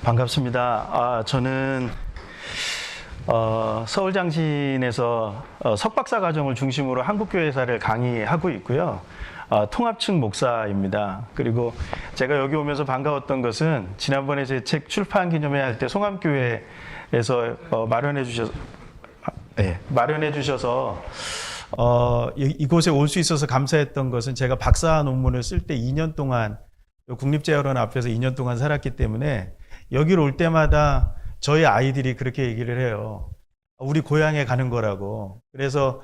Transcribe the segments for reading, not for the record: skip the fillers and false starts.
반갑습니다. 저는 서울장신에서 석박사 과정을 중심으로 한국교회사를 강의하고 있고요. 통합측 목사입니다. 그리고 제가 여기 오면서 반가웠던 것은 지난번에 제 책 출판 기념회 할 때 송암교회에서 마련해 주셔서 이곳에 올 수 있어서 감사했던 것은 제가 박사 논문을 쓸 때 2년 동안 국립재활원 앞에서 2년 동안 살았기 때문에 여기로 올 때마다 저희 아이들이 그렇게 얘기를 해요. 우리 고향에 가는 거라고. 그래서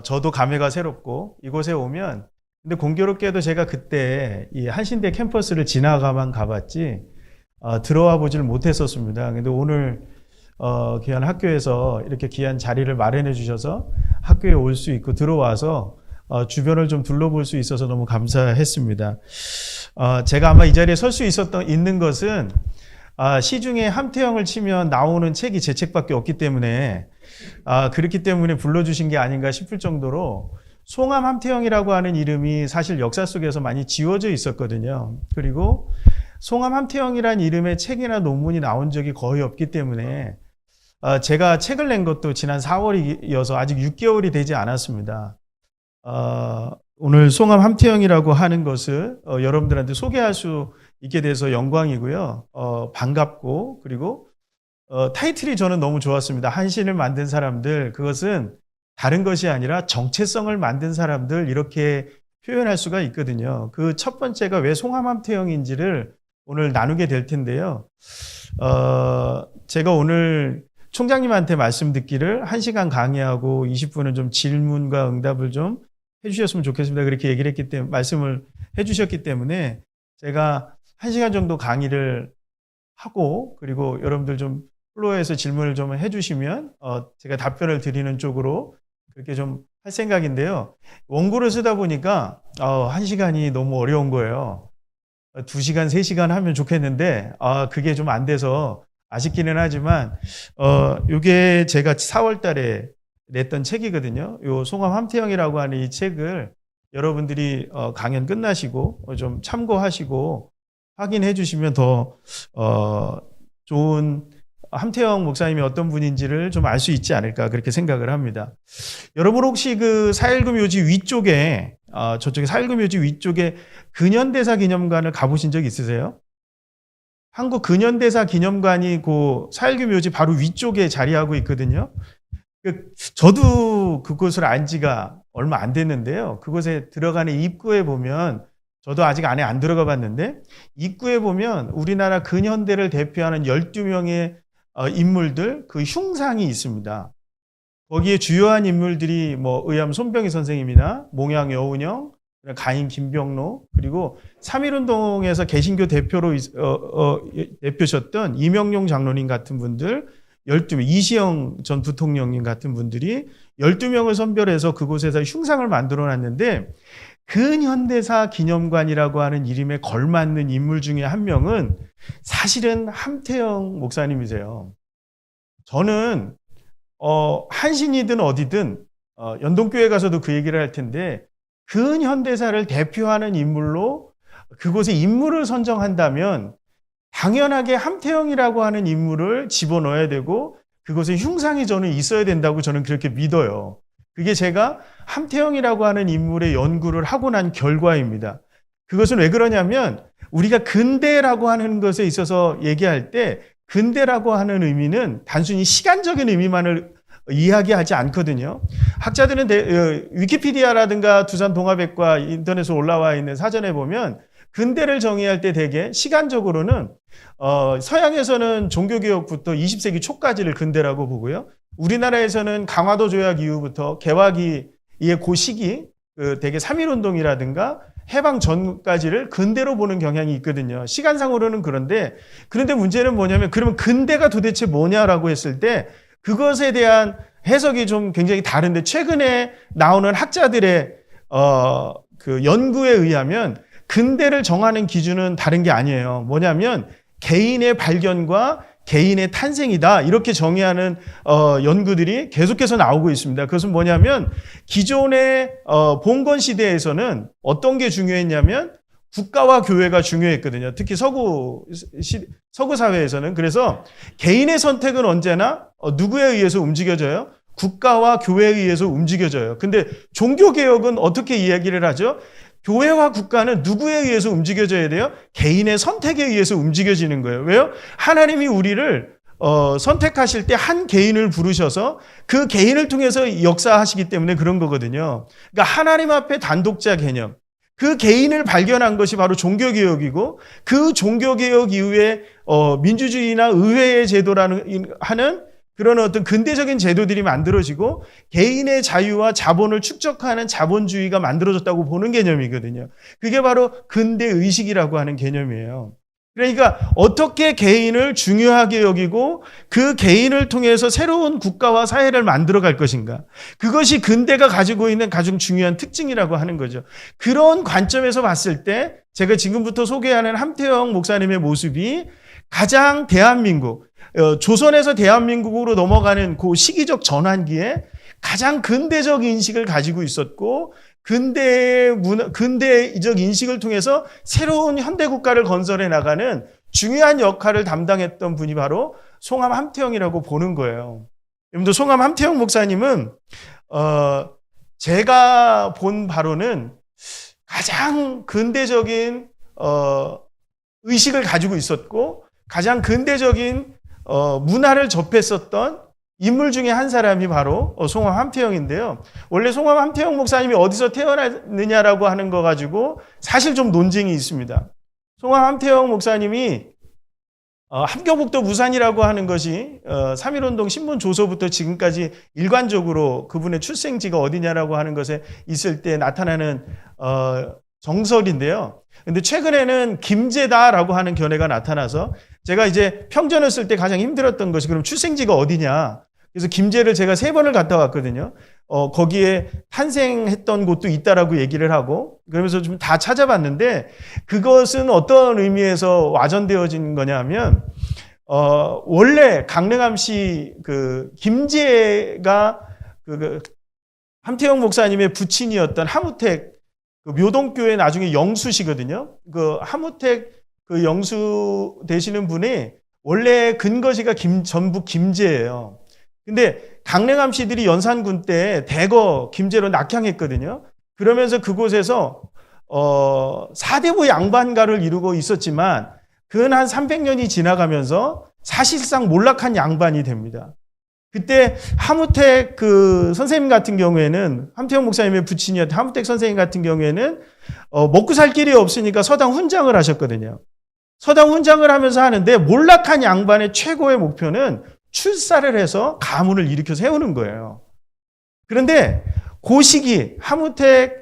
저도 감회가 새롭고 이곳에 오면, 근데 공교롭게도 제가 그때 이 한신대 캠퍼스를 지나가만 가봤지 들어와 보질 못했었습니다. 근데 오늘 귀한 학교에서 이렇게 귀한 자리를 마련해 주셔서 학교에 올 수 있고 들어와서 주변을 좀 둘러볼 수 있어서 너무 감사했습니다. 제가 아마 이 자리에 설 수 있는 것은 시중에 함태영을 치면 나오는 책이 제 책밖에 없기 때문에 그렇기 때문에 불러주신 게 아닌가 싶을 정도로 송암 함태영이라고 하는 이름이 사실 역사 속에서 많이 지워져 있었거든요. 그리고 송암 함태영이라는 이름의 책이나 논문이 나온 적이 거의 없기 때문에 제가 책을 낸 것도 지난 4월이어서 아직 6개월이 되지 않았습니다. 오늘 송암 함태영이라고 하는 것을 여러분들한테 소개할 수 있게 돼서 영광이고요. 반갑고, 그리고 타이틀이 저는 너무 좋았습니다. 한신을 만든 사람들, 그것은 다른 것이 아니라 정체성을 만든 사람들, 이렇게 표현할 수가 있거든요. 그 첫 번째가 왜 송암 함태영인지를 오늘 나누게 될 텐데요. 제가 오늘 총장님한테 말씀 듣기를 1시간 강의하고 20분은 좀 질문과 응답을 좀 해주셨으면 좋겠습니다. 그렇게 얘기를 했기 때문에, 말씀을 해주셨기 때문에 제가 1시간 정도 강의를 하고, 그리고 여러분들 좀 플로어에서 질문을 좀 해주시면 제가 답변을 드리는 쪽으로 그렇게 좀 할 생각인데요. 원고를 쓰다 보니까 1시간이 너무 어려운 거예요. 2시간, 3시간 하면 좋겠는데 그게 좀 안 돼서 아쉽기는 하지만 이게 제가 4월 달에 냈던 책이거든요. 요 송암 함태영이라고 하는 이 책을 여러분들이 강연 끝나시고 좀 참고하시고 확인해 주시면 더 좋은 함태영 목사님이 어떤 분인지를 좀 알 수 있지 않을까, 그렇게 생각을 합니다. 여러분 혹시 그 4.19 묘지 위쪽에 저쪽에 4.19 묘지 위쪽에 근현대사 기념관을 가보신 적 있으세요? 한국 근현대사 기념관이 그 4.19 묘지 바로 위쪽에 자리하고 있거든요. 저도 그곳을 안 지가 얼마 안 됐는데요. 그곳에 들어가는 입구에 보면, 저도 아직 안에 안 들어가 봤는데, 입구에 보면 우리나라 근현대를 대표하는 12명의 인물들, 그 흉상이 있습니다. 거기에 주요한 인물들이 의암 손병희 선생님이나 몽양 여운형, 가인 김병로, 그리고 3.1운동에서 개신교 대표로 대표셨던 이명용 장로님 같은 분들 12명, 이시영 전 부통령님 같은 분들이 12명을 선별해서 그곳에서 흉상을 만들어 놨는데, 근현대사 기념관이라고 하는 이름에 걸맞는 인물 중에 한 명은 사실은 함태영 목사님이세요. 저는 한신이든 어디든 연동교회 가서도 그 얘기를 할 텐데, 근현대사를 대표하는 인물로 그곳에 인물을 선정한다면 당연하게 함태영이라고 하는 인물을 집어넣어야 되고 그곳에 흉상이 저는 있어야 된다고 저는 그렇게 믿어요. 그게 제가 함태영이라고 하는 인물의 연구를 하고 난 결과입니다. 그것은 왜 그러냐면, 우리가 근대라고 하는 것에 있어서 얘기할 때 근대라고 하는 의미는 단순히 시간적인 의미만을 이야기하지 않거든요. 학자들은 위키피디아라든가 두산동아백과 인터넷에 올라와 있는 사전에 보면 근대를 정의할 때 대개 시간적으로는 서양에서는 종교개혁부터 20세기 초까지를 근대라고 보고요. 우리나라에서는 강화도 조약 이후부터 개화기의 그 시기, 대개 3.1운동이라든가 해방 전까지를 근대로 보는 경향이 있거든요. 시간상으로는 그런데 문제는 뭐냐면, 그러면 근대가 도대체 뭐냐라고 했을 때 그것에 대한 해석이 좀 굉장히 다른데, 최근에 나오는 학자들의 그 연구에 의하면 근대를 정하는 기준은 다른 게 아니에요. 뭐냐면 개인의 발견과 개인의 탄생이다, 이렇게 정의하는 연구들이 계속해서 나오고 있습니다. 그것은 뭐냐면, 기존의 봉건 시대에서는 어떤 게 중요했냐면 국가와 교회가 중요했거든요. 특히 서구 사회에서는. 그래서 개인의 선택은 언제나 누구에 의해서 움직여져요? 국가와 교회에 의해서 움직여져요. 근데 종교개혁은 어떻게 이야기를 하죠? 교회와 국가는 누구에 의해서 움직여져야 돼요? 개인의 선택에 의해서 움직여지는 거예요. 왜요? 하나님이 우리를 선택하실 때 한 개인을 부르셔서 그 개인을 통해서 역사하시기 때문에 그런 거거든요. 그러니까 하나님 앞에 단독자 개념. 그 개인을 발견한 것이 바로 종교개혁이고 그 종교개혁 이후에 민주주의나 의회의 제도라는 하는 그런 어떤 근대적인 제도들이 만들어지고 개인의 자유와 자본을 축적하는 자본주의가 만들어졌다고 보는 개념이거든요. 그게 바로 근대의식이라고 하는 개념이에요. 그러니까 어떻게 개인을 중요하게 여기고 그 개인을 통해서 새로운 국가와 사회를 만들어갈 것인가. 그것이 근대가 가지고 있는 가장 중요한 특징이라고 하는 거죠. 그런 관점에서 봤을 때 제가 지금부터 소개하는 함태영 목사님의 모습이 가장 대한민국, 조선에서 대한민국으로 넘어가는 그 시기적 전환기에 가장 근대적 인식을 가지고 있었고 근대적 인식을 통해서 새로운 현대국가를 건설해 나가는 중요한 역할을 담당했던 분이 바로 송암 함태영이라고 보는 거예요. 여러분들 송암 함태영 목사님은 제가 본 바로는 가장 근대적인 의식을 가지고 있었고 가장 근대적인 문화를 접했었던 인물 중에 한 사람이 바로 송암 함태영인데요. 원래 송암 함태영 목사님이 어디서 태어났느냐라고 하는 거 가지고 사실 좀 논쟁이 있습니다. 송암 함태영 목사님이 함경북도 무산이라고 하는 것이 3.1운동 신문 조서부터 지금까지 일관적으로 그분의 출생지가 어디냐라고 하는 것에 있을 때 나타나는 정설인데요. 근데 최근에는 김제다라고 하는 견해가 나타나서 제가 이제 평전을 쓸 때 가장 힘들었던 것이 그럼 출생지가 어디냐. 그래서 김제를 제가 3번을 갔다 왔거든요. 거기에 탄생했던 곳도 있다라고 얘기를 하고 그러면서 좀 다 찾아봤는데 그것은 어떤 의미에서 와전되어진 거냐면 원래 강릉암시 그 김제가 함태영 목사님의 부친이었던 하무택 그 묘동교회 나중에 영수시거든요. 그 하무택 그 영수 되시는 분이 원래 근거지가 전북 김제예요. 근데 강릉암시들이 연산군 때 대거 김제로 낙향했거든요. 그러면서 그곳에서 4대부 양반가를 이루고 있었지만 근 한 300년이 지나가면서 사실상 몰락한 양반이 됩니다. 그때 하무택 그 선생님 같은 경우에는 함태영 목사님의 부친이었던 하무택 선생님 같은 경우에는 먹고 살 길이 없으니까 서당 훈장을 하셨거든요. 서당 훈장을 하면서 하는데 몰락한 양반의 최고의 목표는 출사를 해서 가문을 일으켜 세우는 거예요. 그런데 그 시기 함태영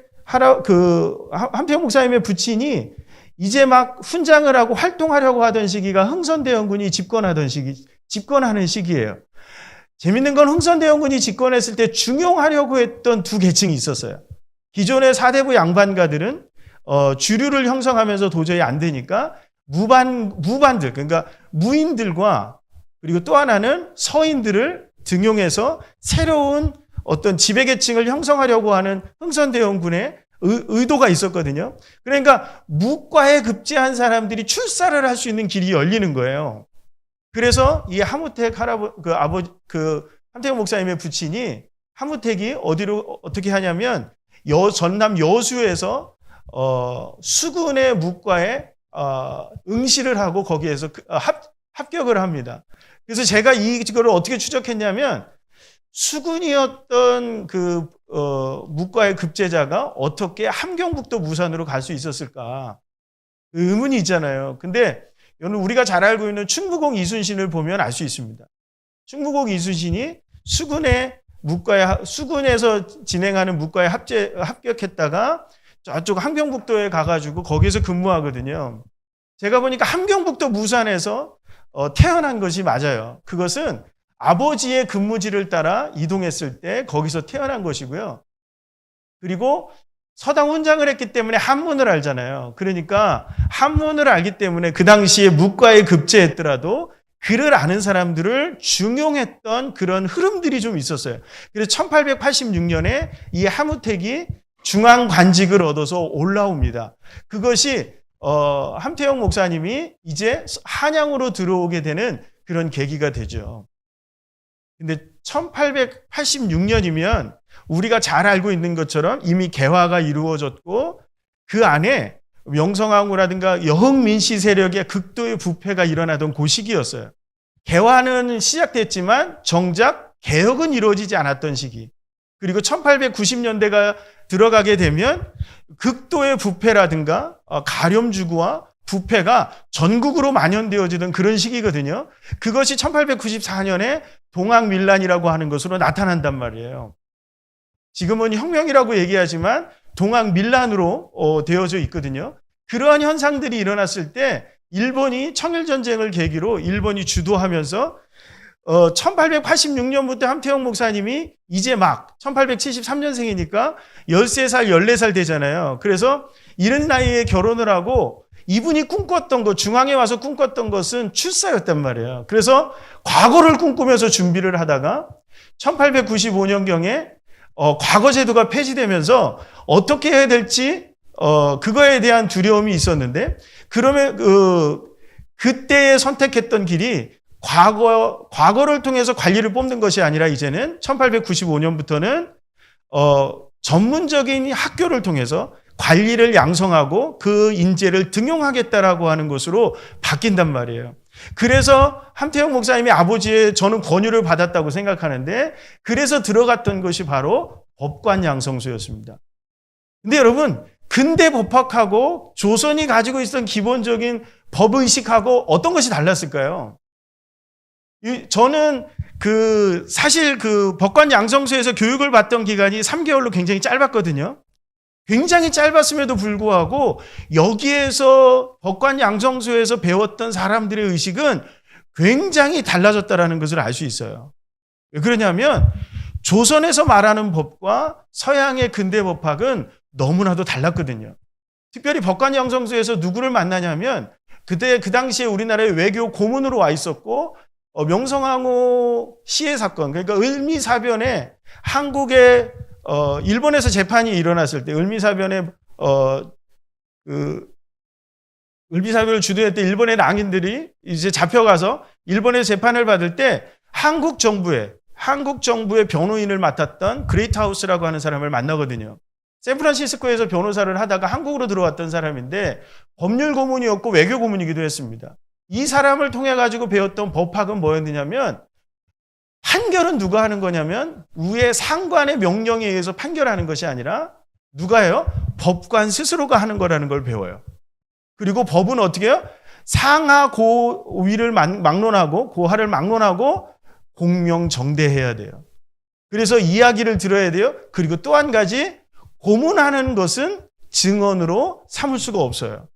목사님의 부친이 이제 막 훈장을 하고 활동하려고 하던 시기가 흥선대원군이 집권하는 시기예요. 재밌는 건 흥선대원군이 집권했을 때 중용하려고 했던 두 계층이 있었어요. 기존의 4대부 양반가들은 주류를 형성하면서 도저히 안 되니까 무반들, 그러니까 무인들과 그리고 또 하나는 서인들을 등용해서 새로운 어떤 지배계층을 형성하려고 하는 흥선대원군의 의도가 있었거든요. 그러니까 무과에 급제한 사람들이 출사를 할 수 있는 길이 열리는 거예요. 그래서 이 하무택 함태영 목사님의 부친이 하무택이 어떻게 하냐면 전남 여수에서 수군의 무과에 응시를 하고 거기에서 합격을 합니다. 그래서 제가 이거를 어떻게 추적했냐면 수군이었던 그 무과의 급제자가 어떻게 함경북도 무산으로 갈 수 있었을까 의문이 있잖아요. 근데 우리가 잘 알고 있는 충무공 이순신을 보면 알 수 있습니다. 충무공 이순신이 수군에서 진행하는 무과에 합격했다가 저쪽 함경북도에 가가지고 거기에서 근무하거든요. 제가 보니까 함경북도 무산에서 태어난 것이 맞아요. 그것은 아버지의 근무지를 따라 이동했을 때 거기서 태어난 것이고요. 그리고 서당 훈장을 했기 때문에 한문을 알잖아요. 그러니까 한문을 알기 때문에 그 당시에 무과에 급제했더라도 글을 아는 사람들을 중용했던 그런 흐름들이 좀 있었어요. 그래서 1886년에 이 하무택이 중앙관직을 얻어서 올라옵니다. 그것이 함태영 목사님이 이제 한양으로 들어오게 되는 그런 계기가 되죠. 근데 1886년이면 우리가 잘 알고 있는 것처럼 이미 개화가 이루어졌고 그 안에 명성황후라든가 여흥민씨 세력의 극도의 부패가 일어나던 그 시기였어요. 개화는 시작됐지만 정작 개혁은 이루어지지 않았던 시기. 그리고 1890년대가 들어가게 되면 극도의 부패라든가 가렴주구와 부패가 전국으로 만연되어지던 그런 시기거든요. 그것이 1894년에 동학밀란이라고 하는 것으로 나타난단 말이에요. 지금은 혁명이라고 얘기하지만 동학밀란으로 되어져 있거든요. 그러한 현상들이 일어났을 때 일본이 청일전쟁을 계기로 일본이 주도하면서 1886년부터 함태영 목사님이 이제 막 1873년생이니까 13살, 14살 되잖아요. 그래서 이른 나이에 결혼을 하고 이분이 꿈꿨던 것, 중앙에 와서 꿈꿨던 것은 출사였단 말이에요. 그래서 과거를 꿈꾸면서 준비를 하다가 1895년경에 과거제도가 폐지되면서 어떻게 해야 될지 그거에 대한 두려움이 있었는데 그러면 그때에 선택했던 길이 과거를 통해서 관리를 뽑는 것이 아니라 이제는 1895년부터는 전문적인 학교를 통해서 관리를 양성하고 그 인재를 등용하겠다라고 하는 것으로 바뀐단 말이에요. 그래서 함태영 목사님이 아버지의 저는 권유를 받았다고 생각하는데 그래서 들어갔던 것이 바로 법관 양성소였습니다. 근데 여러분 근대 법학하고 조선이 가지고 있었던 기본적인 법의식하고 어떤 것이 달랐을까요? 저는 사실 법관 양성소에서 교육을 받던 기간이 3개월로 굉장히 짧았거든요. 굉장히 짧았음에도 불구하고 여기에서 법관 양성소에서 배웠던 사람들의 의식은 굉장히 달라졌다는 것을 알 수 있어요. 왜 그러냐면 조선에서 말하는 법과 서양의 근대 법학은 너무나도 달랐거든요. 특별히 법관 양성소에서 누구를 만나냐면 그 당시에 우리나라의 외교 고문으로 와 있었고 명성황후 시해 사건, 그러니까 을미사변에 한국에 일본에서 재판이 일어났을 때 을미사변에 을미사변을 주도했던 일본의 낭인들이 이제 잡혀가서 일본의 재판을 받을 때 한국 정부의 변호인을 맡았던 그레이트하우스라고 하는 사람을 만나거든요. 샌프란시스코에서 변호사를 하다가 한국으로 들어왔던 사람인데 법률 고문이었고 외교 고문이기도 했습니다. 이 사람을 통해 가지고 배웠던 법학은 뭐였느냐면 판결은 누가 하는 거냐면 위에 상관의 명령에 의해서 판결하는 것이 아니라 누가 해요? 법관 스스로가 하는 거라는 걸 배워요. 그리고 법은 어떻게 해요? 상하 고위를 막론하고 고하를 막론하고 공명정대해야 돼요. 그래서 이야기를 들어야 돼요. 그리고 또 한 가지 고문하는 것은 증언으로 삼을 수가 없어요.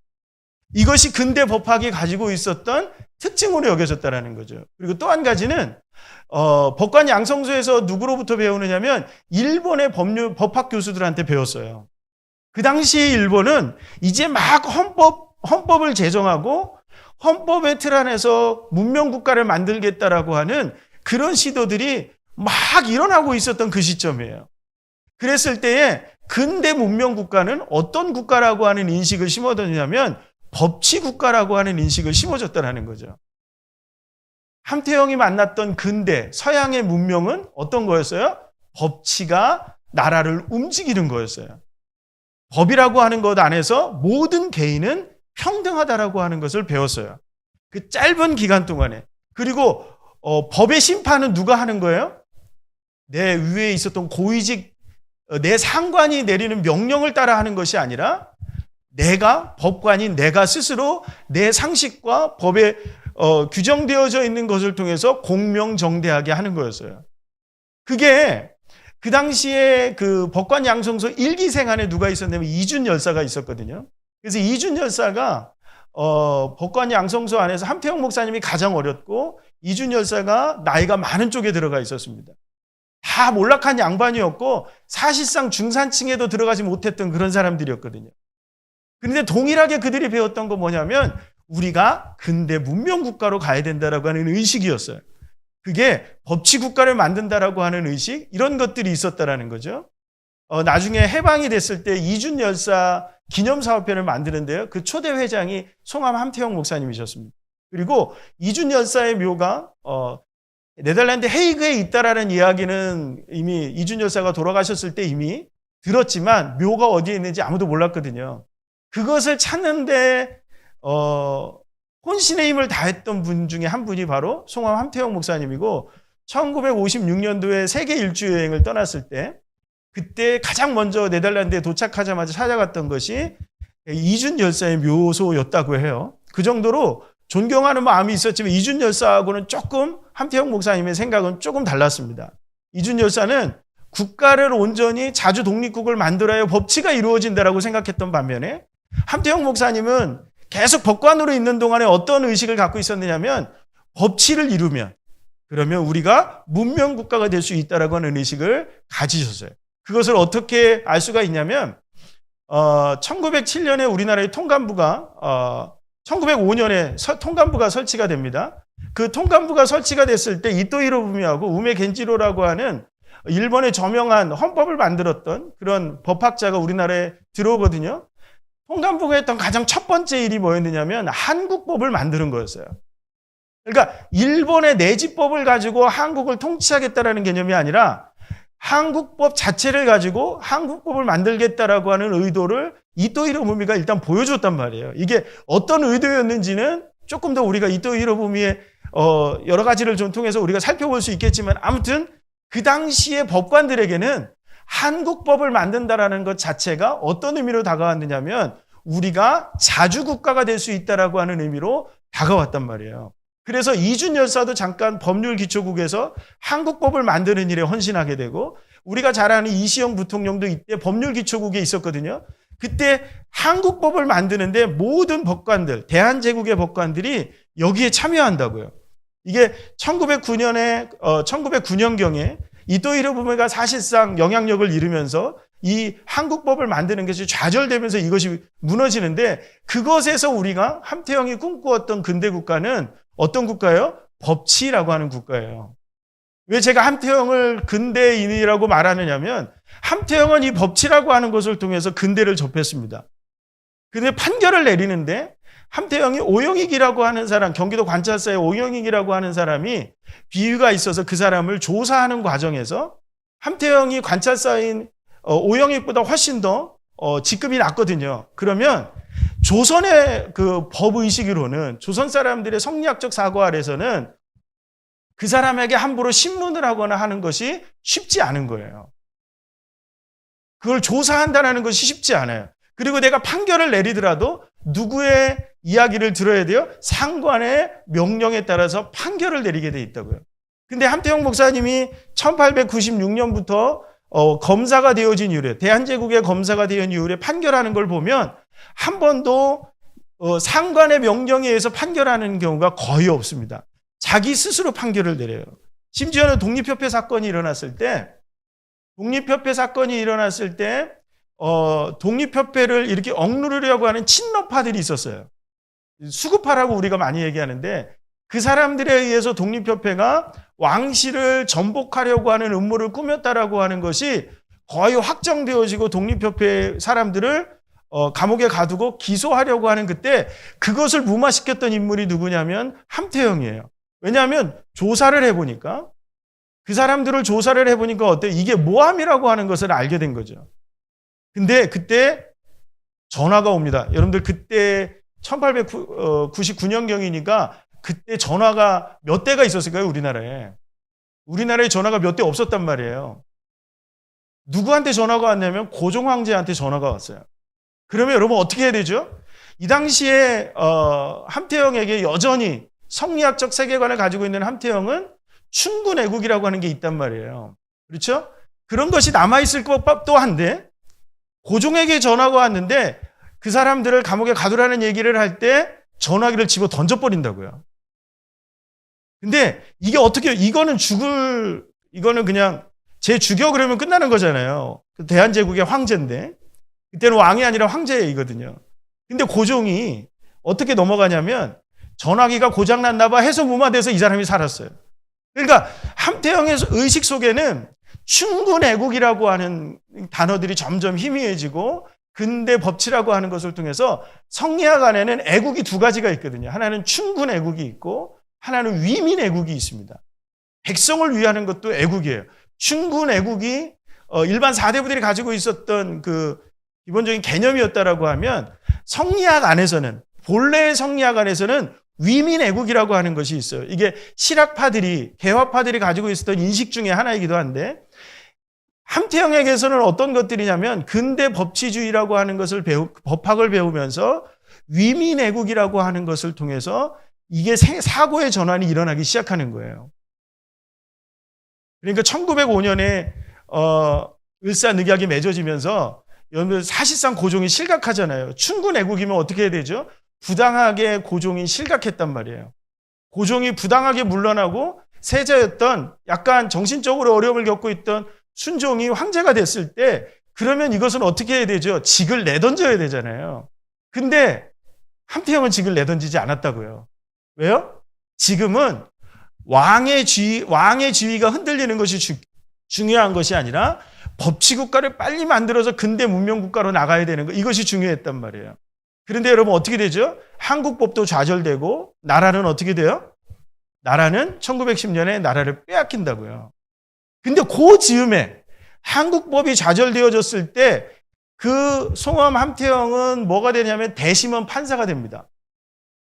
이것이 근대 법학이 가지고 있었던 특징으로 여겨졌다는 거죠. 그리고 또 한 가지는 법관 양성소에서 누구로부터 배우느냐면 일본의 법학 교수들한테 배웠어요. 그 당시 일본은 이제 막 헌법을 제정하고 헌법의 틀 안에서 문명국가를 만들겠다라고 하는 그런 시도들이 막 일어나고 있었던 그 시점이에요. 그랬을 때에 근대 문명국가는 어떤 국가라고 하는 인식을 심어뒀냐면 법치국가라고 하는 인식을 심어줬다는 거죠. 함태영이 만났던 근대 서양의 문명은 어떤 거였어요? 법치가 나라를 움직이는 거였어요. 법이라고 하는 것 안에서 모든 개인은 평등하다라고 하는 것을 배웠어요. 그 짧은 기간 동안에. 그리고 법의 심판은 누가 하는 거예요? 내 위에 있었던 고위직 내 상관이 내리는 명령을 따라 하는 것이 아니라 내가 법관인 내가 스스로 내 상식과 법에 규정되어져 있는 것을 통해서 공명정대하게 하는 거였어요. 그게 그 당시에 그 법관 양성소 1기생 안에 누가 있었냐면 이준 열사가 있었거든요. 그래서 이준 열사가 법관 양성소 안에서 함태영 목사님이 가장 어렸고 이준 열사가 나이가 많은 쪽에 들어가 있었습니다. 다 몰락한 양반이었고 사실상 중산층에도 들어가지 못했던 그런 사람들이었거든요. 그런데 동일하게 그들이 배웠던 건 뭐냐면 우리가 근대 문명국가로 가야 된다라고 하는 의식이었어요. 그게 법치국가를 만든다라고 하는 의식, 이런 것들이 있었다라는 거죠. 나중에 해방이 됐을 때 이준 열사 기념사업회를 만드는데요. 그 초대 회장이 송암 함태영 목사님이셨습니다. 그리고 이준 열사의 묘가 네덜란드 헤이그에 있다라는 이야기는 이미 이준 열사가 돌아가셨을 때 이미 들었지만 묘가 어디에 있는지 아무도 몰랐거든요. 그것을 찾는데 혼신의 힘을 다했던 분 중에 한 분이 바로 송암 함태영 목사님이고 1956년도에 세계 일주 여행을 떠났을 때 그때 가장 먼저 네덜란드에 도착하자마자 찾아갔던 것이 이준 열사의 묘소였다고 해요. 그 정도로 존경하는 마음이 있었지만 이준 열사하고는 조금 함태영 목사님의 생각은 조금 달랐습니다. 이준 열사는 국가를 온전히 자주 독립국을 만들어야 법치가 이루어진다라고 생각했던 반면에 함태영 목사님은 계속 법관으로 있는 동안에 어떤 의식을 갖고 있었느냐면 법치를 이루면 그러면 우리가 문명 국가가 될 수 있다라고 하는 의식을 가지셨어요. 그것을 어떻게 알 수가 있냐면 1907년에 우리나라의 통감부가 1905년에 통감부가 설치가 됩니다. 그 통감부가 설치가 됐을 때 이토 히로부미하고 우메 겐지로라고 하는 일본의 저명한 헌법을 만들었던 그런 법학자가 우리나라에 들어오거든요. 통감부가 했던 가장 첫 번째 일이 뭐였느냐면 한국법을 만드는 거였어요. 그러니까 일본의 내지법을 가지고 한국을 통치하겠다라는 개념이 아니라 한국법 자체를 가지고 한국법을 만들겠다라고 하는 의도를 이토 히로부미가 일단 보여줬단 말이에요. 이게 어떤 의도였는지는 조금 더 우리가 이토 히로부미의 여러 가지를 좀 통해서 우리가 살펴볼 수 있겠지만 아무튼 그 당시의 법관들에게는 한국법을 만든다라는 것 자체가 어떤 의미로 다가왔느냐면 우리가 자주국가가 될 수 있다라고 하는 의미로 다가왔단 말이에요. 그래서 이준 열사도 잠깐 법률기초국에서 한국법을 만드는 일에 헌신하게 되고 우리가 잘 아는 이시영 부통령도 이때 법률기초국에 있었거든요. 그때 한국법을 만드는데 모든 법관들, 대한제국의 법관들이 여기에 참여한다고요. 이게 1909년경에 이토 히로부미가 사실상 영향력을 잃으면서 이 한국법을 만드는 것이 좌절되면서 이것이 무너지는데 그것에서 우리가 함태영이 꿈꾸었던 근대 국가는 어떤 국가예요? 법치라고 하는 국가예요. 왜 제가 함태영을 근대인이라고 말하느냐면 함태영은 이 법치라고 하는 것을 통해서 근대를 접했습니다. 근데 판결을 내리는데 함태영이 오영익이라고 하는 사람, 경기도 관찰사의 오영익이라고 하는 사람이 비위가 있어서 그 사람을 조사하는 과정에서 함태영이 관찰사인 오영익보다 훨씬 더 직급이 낮거든요. 그러면 조선의 그 법의식으로는 조선 사람들의 성리학적 사고 아래서는 그 사람에게 함부로 신문을 하거나 하는 것이 쉽지 않은 거예요. 그걸 조사한다는 것이 쉽지 않아요. 그리고 내가 판결을 내리더라도 누구의 이야기를 들어야 돼요? 상관의 명령에 따라서 판결을 내리게 돼 있다고요. 근데 함태영 목사님이 1896년부터 검사가 되어진 이후에 대한제국의 검사가 된 이후에 판결하는 걸 보면 한 번도 상관의 명령에 의해서 판결하는 경우가 거의 없습니다. 자기 스스로 판결을 내려요. 심지어는 독립협회 사건이 일어났을 때 독립협회를 이렇게 억누르려고 하는 친러파들이 있었어요. 수구파라고 우리가 많이 얘기하는데 그 사람들에 의해서 독립협회가 왕실을 전복하려고 하는 음모를 꾸몄다라고 하는 것이 거의 확정되어지고 독립협회 사람들을 감옥에 가두고 기소하려고 하는 그때 그것을 무마시켰던 인물이 누구냐면 함태영이에요. 왜냐하면 조사를 해보니까 그 사람들을 조사를 해보니까 어때요? 이게 모함이라고 하는 것을 알게 된 거죠. 근데 그때 전화가 옵니다. 여러분들 그때 1899년경이니까 그때 전화가 몇 대가 있었을까요? 우리나라에. 우리나라에 전화가 몇 대 없었단 말이에요. 누구한테 전화가 왔냐면 고종 황제한테 전화가 왔어요. 그러면 여러분 어떻게 해야 되죠? 이 당시에 함태영에게 여전히 성리학적 세계관을 가지고 있는 함태영은 충군 애국이라고 하는 게 있단 말이에요. 그렇죠? 그런 것이 남아있을 법도 한데 고종에게 전화가 왔는데 그 사람들을 감옥에 가두라는 얘기를 할 때 전화기를 집어 던져버린다고요. 근데 이게 어떻게, 이거는 그냥 쟤 죽여 그러면 끝나는 거잖아요. 대한제국의 황제인데 그때는 왕이 아니라 황제이거든요. 근데 고종이 어떻게 넘어가냐면 전화기가 고장났나 봐 해서 무마돼서 이 사람이 살았어요. 그러니까 함태영의 의식 속에는 충군 애국이라고 하는 단어들이 점점 희미해지고 근대 법치라고 하는 것을 통해서 성리학 안에는 애국이 두 가지가 있거든요. 하나는 춘군 애국이 있고 하나는 위민 애국이 있습니다. 백성을 위하는 것도 애국이에요. 춘군 애국이 일반 사대부들이 가지고 있었던 그 기본적인 개념이었다라고 하면 성리학 안에서는 본래의 성리학 안에서는 위민 애국이라고 하는 것이 있어요. 이게 실학파들이 개화파들이 가지고 있었던 인식 중에 하나이기도 한데 함태영에게서는 어떤 것들이냐면 근대 법치주의라고 하는 것을 법학을 배우면서 위민 애국이라고 하는 것을 통해서 이게 사고의 전환이 일어나기 시작하는 거예요. 그러니까 1905년에 을사늑약이 맺어지면서 사실상 고종이 실각하잖아요. 춘군 애국이면 어떻게 해야 되죠? 부당하게 고종이 실각했단 말이에요. 고종이 부당하게 물러나고 세자였던 약간 정신적으로 어려움을 겪고 있던 순종이 황제가 됐을 때 그러면 이것은 어떻게 해야 되죠? 직을 내던져야 되잖아요. 근데 함태영은 직을 내던지지 않았다고요. 왜요? 지금은 왕의 지위가 흔들리는 것이 중요한 것이 아니라 법치국가를 빨리 만들어서 근대 문명국가로 나가야 되는 것, 이것이 중요했단 말이에요. 그런데 여러분 어떻게 되죠? 한국법도 좌절되고 나라는 어떻게 돼요? 나라는 1910년에 나라를 빼앗긴다고요. 근데 그 즈음에 한국법이 좌절되어졌을 때 그 송엄 함태영은 뭐가 되냐면 대심원 판사가 됩니다.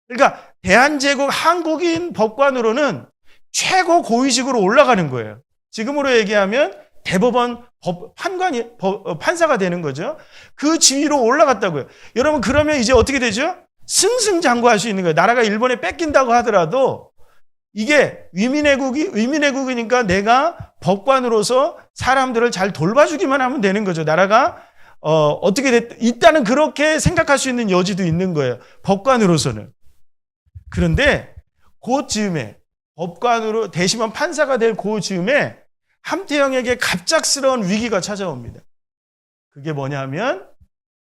그러니까 대한제국 한국인 법관으로는 최고 고위직으로 올라가는 거예요. 지금으로 얘기하면 대법원 판사가 되는 거죠. 그 지위로 올라갔다고요. 여러분 그러면 이제 어떻게 되죠? 승승장구할 수 있는 거예요. 나라가 일본에 뺏긴다고 하더라도 이게 위민애국이니까 내가 법관으로서 사람들을 잘 돌봐주기만 하면 되는 거죠. 나라가 어떻게 일단은 그렇게 생각할 수 있는 여지도 있는 거예요. 법관으로서는. 그런데 그 즈음에 법관으로 대심원 판사가 될 그 즈음에 함태영에게 갑작스러운 위기가 찾아옵니다. 그게 뭐냐면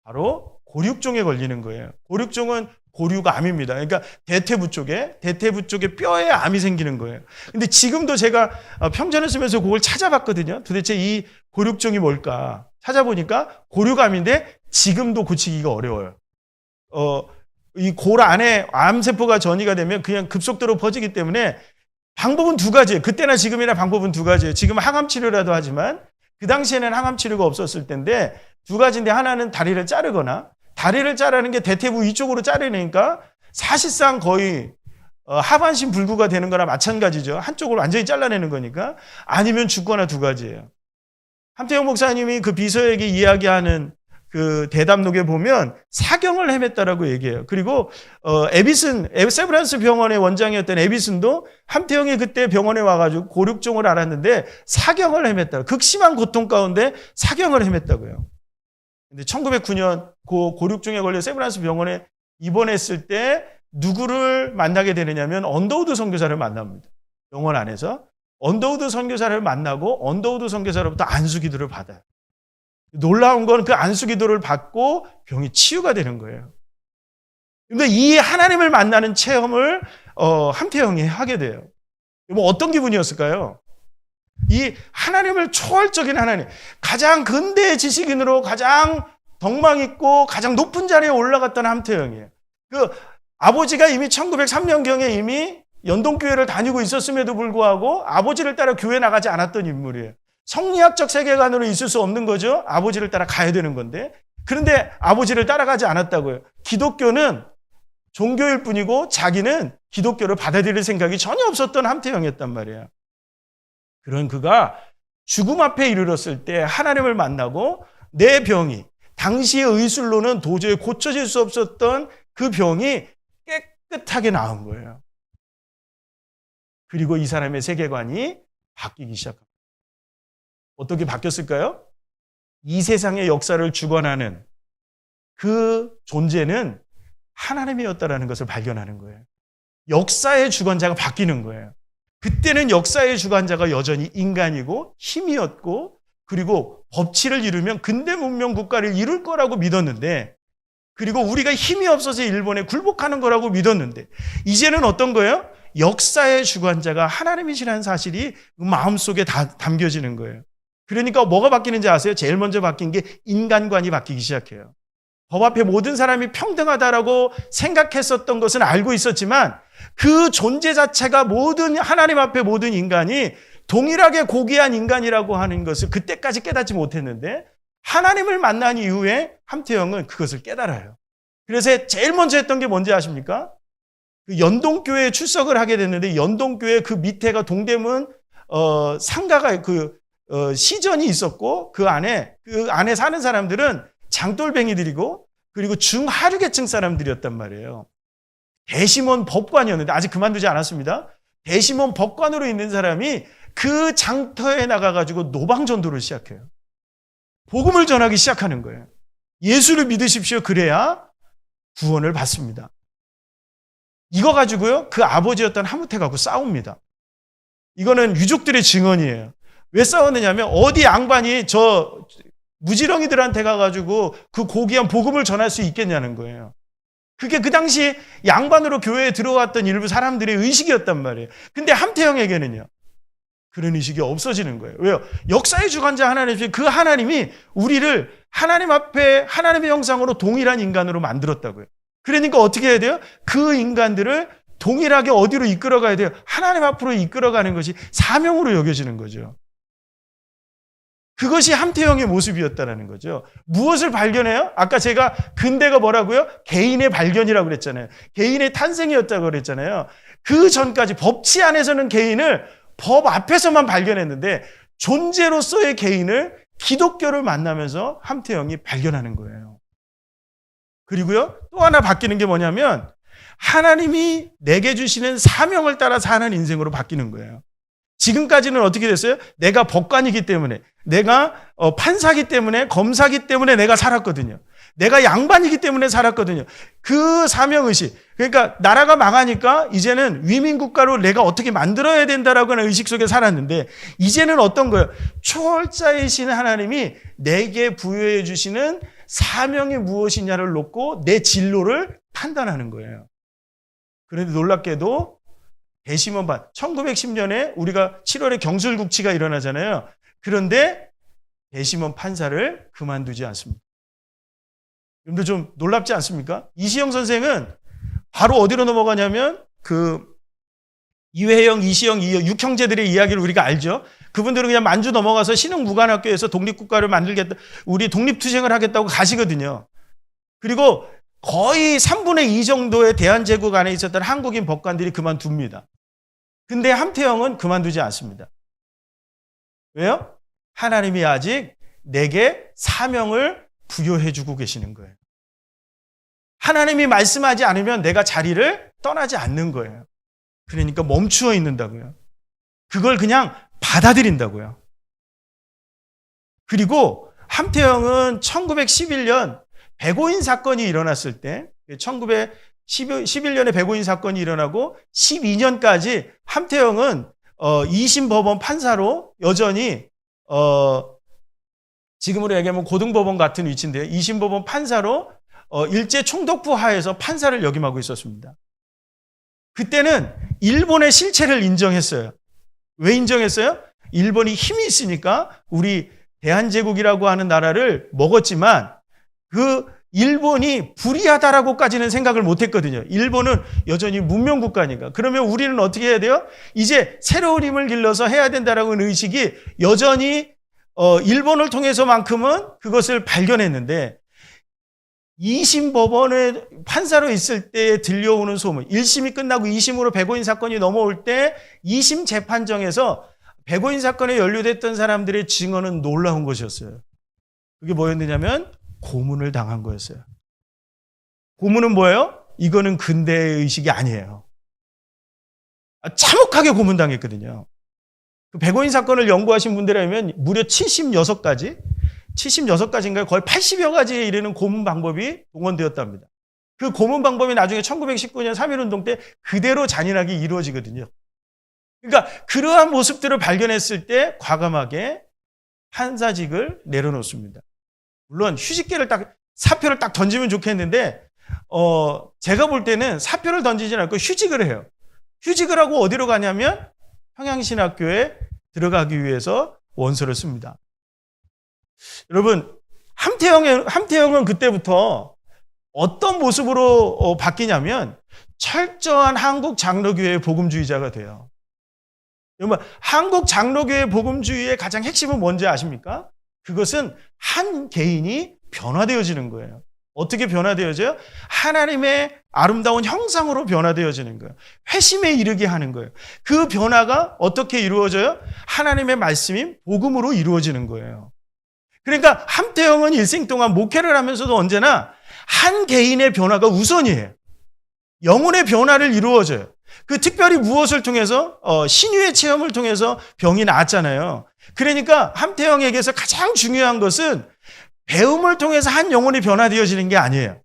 바로 고륙종에 걸리는 거예요. 고륙종은 고륙암입니다. 그러니까 대퇴부 쪽에 뼈에 암이 생기는 거예요. 근데 지금도 제가 평전을 쓰면서 그걸 찾아봤거든요. 도대체 이 고륙종이 뭘까? 찾아보니까 고륙암인데 지금도 고치기가 어려워요. 이 골 안에 암세포가 전이가 되면 그냥 급속도로 퍼지기 때문에 방법은 두 가지예요. 그때나 지금이나 방법은 두 가지예요. 지금 항암 치료라도 하지만 그 당시에는 항암 치료가 없었을 텐데 두 가지인데 하나는 다리를 자르거나 다리를 자르는 게 대퇴부 위쪽으로 자르니까 사실상 거의 하반신 불구가 되는 거나 마찬가지죠. 한쪽을 완전히 잘라내는 거니까 아니면 죽거나 두 가지예요. 함태영 목사님이 그 비서에게 이야기하는 그 대답록에 보면 사경을 헤맸다라고 얘기해요. 그리고 세브란스 병원의 원장이었던 에비슨도 함태영이 그때 병원에 와가지고 고륙종을 알았는데 사경을 헤맸다. 극심한 고통 가운데 사경을 헤맸다고요. 근데 1909년 그 고륙종에 걸려 세브란스 병원에 입원했을 때 누구를 만나게 되느냐면 언더우드 선교사를 만납니다. 병원 안에서 언더우드 선교사를 만나고 언더우드 선교사로부터 안수기도를 받아요. 놀라운 건 그 안수기도를 받고 병이 치유가 되는 거예요. 그런데 이 하나님을 만나는 체험을 함태영이 하게 돼요. 뭐 어떤 기분이었을까요? 이 하나님을 초월적인 하나님, 가장 근대의 지식인으로 가장 덕망 있고 가장 높은 자리에 올라갔던 함태영이에요. 그 아버지가 이미 1903년경에 이미 연동교회를 다니고 있었음에도 불구하고 아버지를 따라 교회 나가지 않았던 인물이에요. 성리학적 세계관으로 있을 수 없는 거죠. 아버지를 따라 가야 되는 건데. 그런데 아버지를 따라가지 않았다고요. 기독교는 종교일 뿐이고 자기는 기독교를 받아들일 생각이 전혀 없었던 함태영이었단 말이에요. 그런 그가 죽음 앞에 이르렀을 때 하나님을 만나고 내 병이 당시의 의술로는 도저히 고쳐질 수 없었던 그 병이 깨끗하게 나은 거예요. 그리고 이 사람의 세계관이 바뀌기 시작합니다. 어떻게 바뀌었을까요? 이 세상의 역사를 주관하는 그 존재는 하나님이었다라는 것을 발견하는 거예요. 역사의 주관자가 바뀌는 거예요. 그때는 역사의 주관자가 여전히 인간이고 힘이었고 그리고 법치를 이루면 근대 문명 국가를 이룰 거라고 믿었는데 그리고 우리가 힘이 없어서 일본에 굴복하는 거라고 믿었는데 이제는 어떤 거예요? 역사의 주관자가 하나님이시라는 사실이 마음속에 담겨지는 거예요. 그러니까 뭐가 바뀌는지 아세요? 제일 먼저 바뀐 게 인간관이 바뀌기 시작해요. 법 앞에 모든 사람이 평등하다라고 생각했었던 것은 알고 있었지만 그 존재 자체가 모든 하나님 앞에 모든 인간이 동일하게 고귀한 인간이라고 하는 것을 그때까지 깨닫지 못했는데 하나님을 만난 이후에 함태영은 그것을 깨달아요. 그래서 제일 먼저 했던 게 뭔지 아십니까? 그 연동교회에 출석을 하게 됐는데 연동교회 그 밑에가 동대문 상가가 시전이 있었고 그 안에 사는 사람들은 장돌뱅이들이고 그리고 중하류계층 사람들이었단 말이에요. 대심원 법관이었는데 아직 그만두지 않았습니다. 대심원 법관으로 있는 사람이 그 장터에 나가가지고 노방전도를 시작해요. 복음을 전하기 시작하는 거예요. 예수를 믿으십시오. 그래야 구원을 받습니다. 이거 가지고요, 그 아버지였던 하무태하고 싸웁니다. 이거는 유족들의 증언이에요. 왜 싸웠느냐면 어디 양반이 저 무지렁이들한테 가가지고 그 고귀한 복음을 전할 수 있겠냐는 거예요. 그게 그 당시 양반으로 교회에 들어왔던 일부 사람들의 의식이었단 말이에요. 근데 함태영에게는요, 그런 의식이 없어지는 거예요. 왜요? 역사의 주관자 하나님, 그 하나님이 우리를 하나님 앞에 하나님의 형상으로 동일한 인간으로 만들었다고요. 그러니까 어떻게 해야 돼요? 그 인간들을 동일하게 어디로 이끌어가야 돼요? 하나님 앞으로 이끌어가는 것이 사명으로 여겨지는 거죠. 그것이 함태영의 모습이었다는 거죠. 무엇을 발견해요? 아까 제가 근대가 뭐라고요? 개인의 발견이라고 그랬잖아요. 개인의 탄생이었다고 그랬잖아요. 그 전까지 법치 안에서는 개인을 법 앞에서만 발견했는데 존재로서의 개인을 기독교를 만나면서 함태영이 발견하는 거예요. 그리고요, 또 하나 바뀌는 게 뭐냐면 하나님이 내게 주시는 사명을 따라 사는 인생으로 바뀌는 거예요. 지금까지는 어떻게 됐어요? 내가 법관이기 때문에, 내가 판사기 때문에, 검사기 때문에 내가 살았거든요. 내가 양반이기 때문에 살았거든요. 그 사명의식. 그러니까 나라가 망하니까 이제는 위민국가로 내가 어떻게 만들어야 된다라고 하는 의식 속에 살았는데 이제는 어떤 거예요? 초월자이신 하나님이 내게 부여해 주시는 사명이 무엇이냐를 놓고 내 진로를 판단하는 거예요. 그런데 놀랍게도 대심원반 1910년에 우리가 7월에 경술국치가 일어나잖아요. 그런데 대심원 판사를 그만두지 않습니다. 여러분들 좀 놀랍지 않습니까? 이시영 선생은 바로 어디로 넘어가냐면 이회영, 이시영, 육형제들의 이야기를 우리가 알죠. 그분들은 그냥 만주 넘어가서 신흥무관학교에서 독립국가를 만들겠다, 우리 독립투쟁을 하겠다고 가시거든요. 그리고 거의 3분의 2 정도의 대한제국 안에 있었던 한국인 법관들이 그만둡니다. 근데 함태영은 그만두지 않습니다. 왜요? 하나님이 아직 내게 사명을 부여해주고 계시는 거예요. 하나님이 말씀하지 않으면 내가 자리를 떠나지 않는 거예요. 그러니까 멈추어 있는다고요. 그걸 그냥 받아들인다고요. 그리고 함태영은 1911년 백오인 사건이 일어났을 때 1911년에 백오인 사건이 일어나고 12년까지 함태영은 2심 법원 판사로 여전히 지금으로 얘기하면 고등법원 같은 위치인데요. 2심 법원 판사로 일제 총독부 하에서 판사를 역임하고 있었습니다. 그때는 일본의 실체를 인정했어요. 왜 인정했어요? 일본이 힘이 있으니까 우리 대한제국이라고 하는 나라를 먹었지만 그 일본이 불의하다라고까지는 생각을 못했거든요. 일본은 여전히 문명국가니까. 그러면 우리는 어떻게 해야 돼요? 이제 새로운 힘을 길러서 해야 된다라고 하는 의식이 여전히 일본을 통해서만큼은 그것을 발견했는데 2심 법원에 판사로 있을 때 들려오는 소문, 1심이 끝나고 2심으로 백오인 사건이 넘어올 때 2심 재판정에서 백오인 사건에 연루됐던 사람들의 증언은 놀라운 것이었어요. 그게 뭐였느냐면 고문을 당한 거였어요. 고문은 뭐예요? 이거는 근대의 의식이 아니에요. 참혹하게 고문당했거든요. 그 백오인 사건을 연구하신 분들이라면 무려 76가지인가요? 거의 80여 가지에 이르는 고문 방법이 동원되었답니다. 그 고문 방법이 나중에 1919년 3.1운동 때 그대로 잔인하게 이루어지거든요. 그러니까 그러한 모습들을 발견했을 때 과감하게 판사직을 내려놓습니다. 물론 사표를 딱 던지면 좋겠는데 제가 볼 때는 사표를 던지지 않고 휴직을 해요. 휴직을 하고 어디로 가냐면 평양신학교에 들어가기 위해서 원서를 씁니다. 여러분, 함태영은 그때부터 어떤 모습으로 바뀌냐면 철저한 한국 장로교회의 복음주의자가 돼요. 여러분, 한국 장로교회 복음주의의 가장 핵심은 뭔지 아십니까? 그것은 한 개인이 변화되어지는 거예요. 어떻게 변화되어져요? 하나님의 아름다운 형상으로 변화되어지는 거예요. 회심에 이르게 하는 거예요. 그 변화가 어떻게 이루어져요? 하나님의 말씀인 복음으로 이루어지는 거예요. 그러니까 함태영은 일생 동안 목회를 하면서도 언제나 한 개인의 변화가 우선이에요. 영혼의 변화를 이루어져요. 그 특별히 무엇을 통해서 신유의 체험을 통해서 병이 나았잖아요. 그러니까 함태영에게서 가장 중요한 것은 배움을 통해서 한 영혼이 변화되어지는 게 아니에요.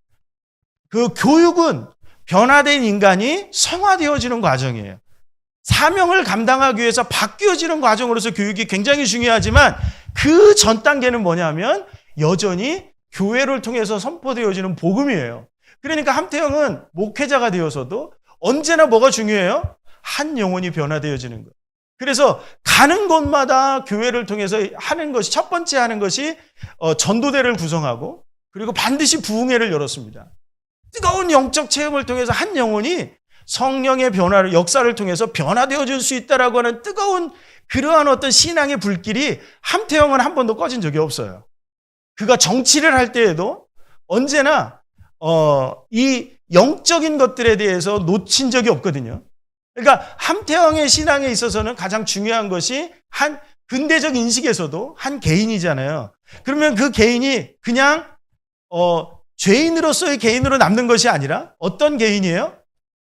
그 교육은 변화된 인간이 성화되어지는 과정이에요. 사명을 감당하기 위해서 바뀌어지는 과정으로서 교육이 굉장히 중요하지만 그 전 단계는 뭐냐면 여전히 교회를 통해서 선포되어지는 복음이에요. 그러니까 함태영은 목회자가 되어서도 언제나 뭐가 중요해요? 한 영혼이 변화되어지는 거예요. 그래서 가는 곳마다 교회를 통해서 하는 것이, 첫 번째 하는 것이 전도대를 구성하고 그리고 반드시 부흥회를 열었습니다. 뜨거운 영적 체험을 통해서 한 영혼이 성령의 변화를, 역사를 통해서 변화되어질 수 있다라고 하는 뜨거운 그러한 어떤 신앙의 불길이 함태영은 한 번도 꺼진 적이 없어요. 그가 정치를 할 때에도 언제나 이 영적인 것들에 대해서 놓친 적이 없거든요. 그러니까 함태영의 신앙에 있어서는 가장 중요한 것이 한 근대적 인식에서도 한 개인이잖아요. 그러면 그 개인이 그냥 죄인으로서의 개인으로 남는 것이 아니라 어떤 개인이에요?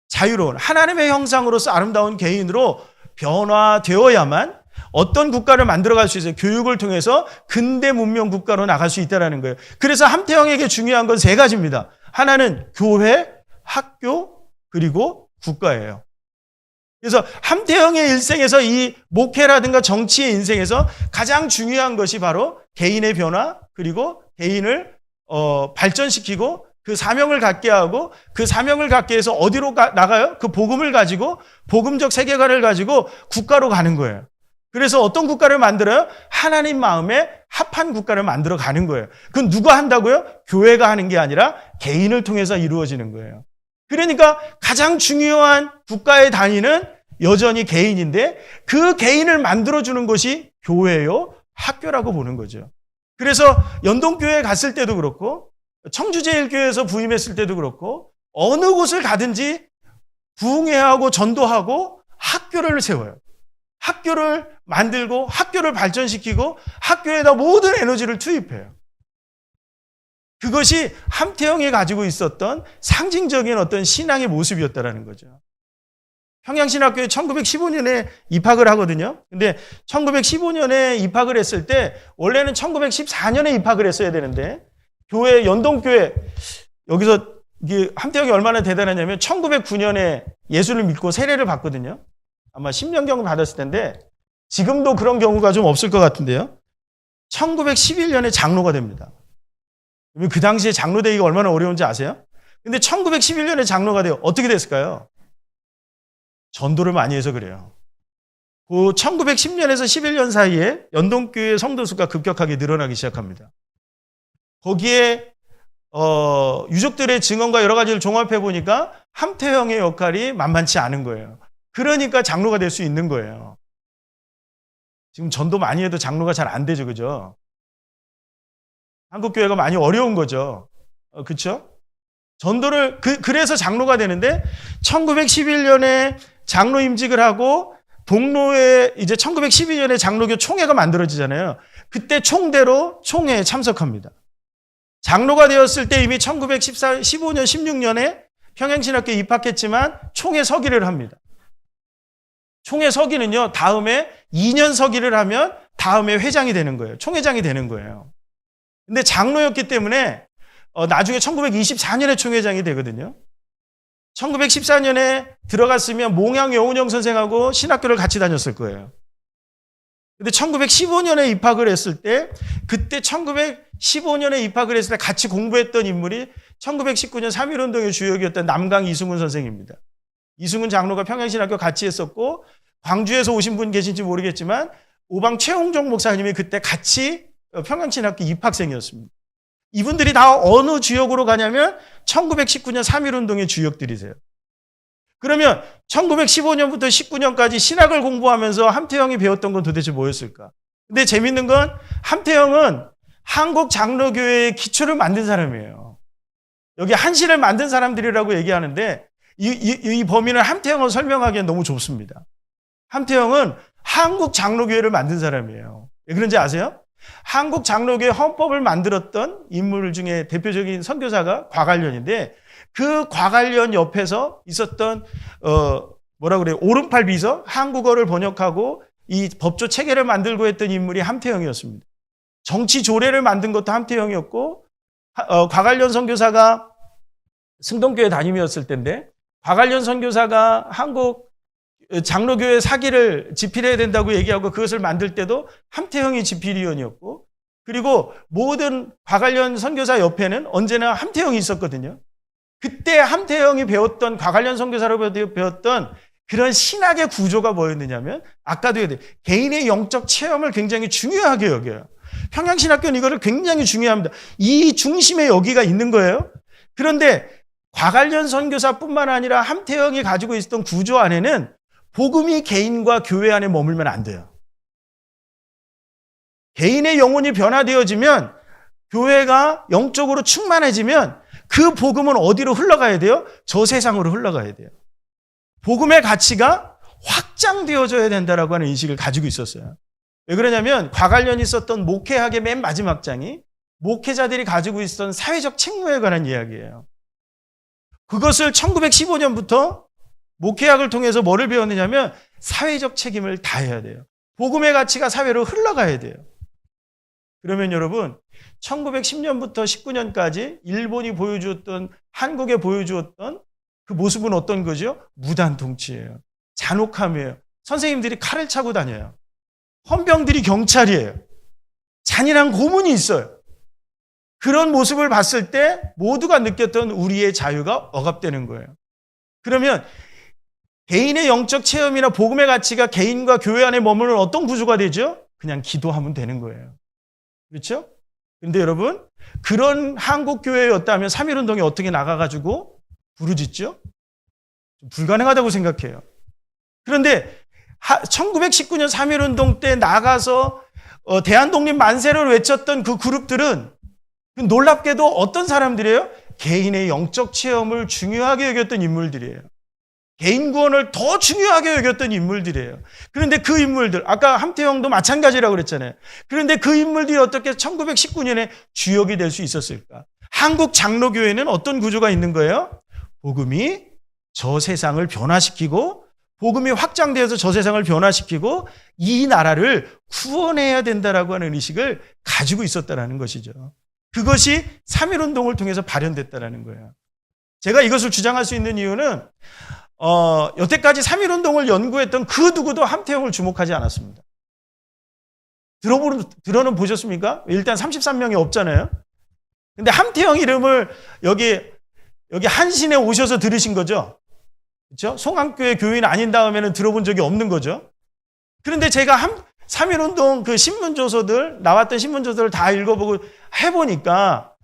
자유로운 하나님의 형상으로서 아름다운 개인으로 변화되어야만 어떤 국가를 만들어갈 수 있어요. 교육을 통해서 근대 문명 국가로 나갈 수 있다는 거예요. 그래서 함태영에게 중요한 건 세 가지입니다. 하나는 교회, 학교, 그리고 국가예요. 그래서 함태영의 일생에서 이 목회라든가 정치의 인생에서 가장 중요한 것이 바로 개인의 변화, 그리고 개인을 발전시키고 그 사명을 갖게 하고 그 사명을 갖게 해서 어디로 나가요? 그 복음을 가지고 복음적 세계관을 가지고 국가로 가는 거예요. 그래서 어떤 국가를 만들어요? 하나님 마음에 합한 국가를 만들어 가는 거예요. 그건 누가 한다고요? 교회가 하는 게 아니라 개인을 통해서 이루어지는 거예요. 그러니까 가장 중요한 국가의 단위는 여전히 개인인데 그 개인을 만들어주는 것이 교회요, 학교라고 보는 거죠. 그래서 연동교회에 갔을 때도 그렇고 청주제일교회에서 부임했을 때도 그렇고 어느 곳을 가든지 부흥회하고 전도하고 학교를 세워요. 학교를 만들고 학교를 발전시키고 학교에다 모든 에너지를 투입해요. 그것이 함태영이 가지고 있었던 상징적인 어떤 신앙의 모습이었다라는 거죠. 평양신학교에 1915년에 입학을 하거든요. 근데 1915년에 입학을 했을 때 원래는 1914년에 입학을 했어야 되는데 교회, 연동교회, 여기서 함태영이 얼마나 대단하냐면 1909년에 예수를 믿고 세례를 받거든요. 아마 10년경을 받았을 텐데 지금도 그런 경우가 좀 없을 것 같은데요. 1911년에 장로가 됩니다. 그 당시에 장로 되기가 얼마나 어려운지 아세요? 근데 1911년에 장로가 돼요. 어떻게 됐을까요? 전도를 많이 해서 그래요. 그 1910년에서 11년 사이에 연동교회 성도 수가 급격하게 늘어나기 시작합니다. 거기에 유족들의 증언과 여러 가지를 종합해 보니까 함태영의 역할이 만만치 않은 거예요. 그러니까 장로가 될 수 있는 거예요. 지금 전도 많이 해도 장로가 잘 안 되죠, 그죠? 한국 교회가 많이 어려운 거죠, 그렇죠? 전도를 그래서 장로가 되는데 1911년에 장로 임직을 하고 동로에 이제 1912년에 장로교 총회가 만들어지잖아요. 그때 총대로 총회에 참석합니다. 장로가 되었을 때 이미 1915년, 16년에 평양신학교에 입학했지만 총회 서기를 합니다. 총회 서기는요, 다음에 2년 서기를 하면 다음에 회장이 되는 거예요. 총회장이 되는 거예요. 근데 장로였기 때문에 나중에 1924년에 총회장이 되거든요. 1914년에 들어갔으면 몽양 여운영 선생하고 신학교를 같이 다녔을 거예요. 근데 1915년에 입학을 했을 때, 그때 1915년에 입학을 했을 때 같이 공부했던 인물이 1919년 3.1운동의 주역이었던 남강 이승훈 선생입니다. 이승훈 장로가 평양신학교 같이 했었고, 광주에서 오신 분 계신지 모르겠지만, 오방 최홍종 목사님이 그때 같이 평양신학교 입학생이었습니다. 이분들이 다 어느 주역으로 가냐면 1919년 3.1운동의 주역들이세요. 그러면 1915년부터 19년까지 신학을 공부하면서 함태영이 배웠던 건 도대체 뭐였을까? 근데 재밌는 건 함태영은 한국 장로교회의 기초를 만든 사람이에요. 여기 한신을 만든 사람들이라고 얘기하는데 이 범위는 함태영을 설명하기엔 너무 좁습니다. 함태영은 한국 장로교회를 만든 사람이에요. 왜 그런지 아세요? 한국 장로교회 헌법을 만들었던 인물 중에 대표적인 선교사가 곽알련인데 그 곽알련 옆에서 있었던 오른팔 비서, 한국어를 번역하고 이 법조 체계를 만들고 했던 인물이 함태영이었습니다. 정치 조례를 만든 것도 함태영이었고 곽알련 선교사가 승동교회 담임이었을 때인데 곽알련 선교사가 한국 장로교회 사기를 집필해야 된다고 얘기하고 그것을 만들 때도 함태영이 집필위원이었고 그리고 모든 곽알련 선교사 옆에는 언제나 함태영이 있었거든요. 그때 함태영이 배웠던 곽알련 선교사로 배웠던 그런 신학의 구조가 뭐였느냐면 아까도 얘기했듯이 개인의 영적 체험을 굉장히 중요하게 여겨요. 평양신학교는 이거를 굉장히 중요합니다. 이 중심에 여기가 있는 거예요. 그런데 곽알련 선교사뿐만 아니라 함태영이 가지고 있었던 구조 안에는 복음이 개인과 교회 안에 머물면 안 돼요. 개인의 영혼이 변화되어지면 교회가 영적으로 충만해지면 그 복음은 어디로 흘러가야 돼요? 저 세상으로 흘러가야 돼요. 복음의 가치가 확장되어져야 된다라고 하는 인식을 가지고 있었어요. 왜 그러냐면 곽알련이 썼던 목회학의 맨 마지막 장이 목회자들이 가지고 있었던 사회적 책무에 관한 이야기예요. 그것을 1915년부터 목회학을 통해서 뭐를 배웠느냐면 사회적 책임을 다해야 돼요. 복음의 가치가 사회로 흘러가야 돼요. 그러면 여러분 1910년부터 19년까지 일본이 보여주었던 한국에 보여주었던 그 모습은 어떤 거죠? 무단 통치예요. 잔혹함이에요. 선생님들이 칼을 차고 다녀요. 헌병들이 경찰이에요. 잔인한 고문이 있어요. 그런 모습을 봤을 때 모두가 느꼈던 우리의 자유가 억압되는 거예요. 그러면 개인의 영적 체험이나 복음의 가치가 개인과 교회 안에 머무는 어떤 구조가 되죠? 그냥 기도하면 되는 거예요. 그렇죠? 근데 여러분, 그런 한국 교회였다면 3.1운동이 어떻게 나가가지고 부르짖죠? 불가능하다고 생각해요. 그런데 1919년 3.1운동 때 나가서 대한독립 만세를 외쳤던 그 그룹들은 놀랍게도 어떤 사람들이에요? 개인의 영적 체험을 중요하게 여겼던 인물들이에요. 개인 구원을 더 중요하게 여겼던 인물들이에요. 그런데 그 인물들, 아까 함태영도 마찬가지라고 그랬잖아요. 그런데 그 인물들이 어떻게 1919년에 주역이 될 수 있었을까? 한국 장로교회는 어떤 구조가 있는 거예요? 복음이 저 세상을 변화시키고 복음이 확장되어서 저 세상을 변화시키고 이 나라를 구원해야 된다라고 하는 의식을 가지고 있었다는 것이죠. 그것이 3.1운동을 통해서 발현됐다는 거예요. 제가 이것을 주장할 수 있는 이유는 여태까지 3.1운동을 연구했던 그 누구도 함태영을 주목하지 않았습니다. 들어는 보셨습니까? 일단 33명이 없잖아요. 근데 함태영 이름을 여기 한신에 오셔서 들으신 거죠? 그렇죠? 송암교회 교인 아닌 다음에는 들어본 적이 없는 거죠. 그런데 제가 3.1운동 그 신문조서들, 나왔던 신문조서를 다 읽어보고 해보니까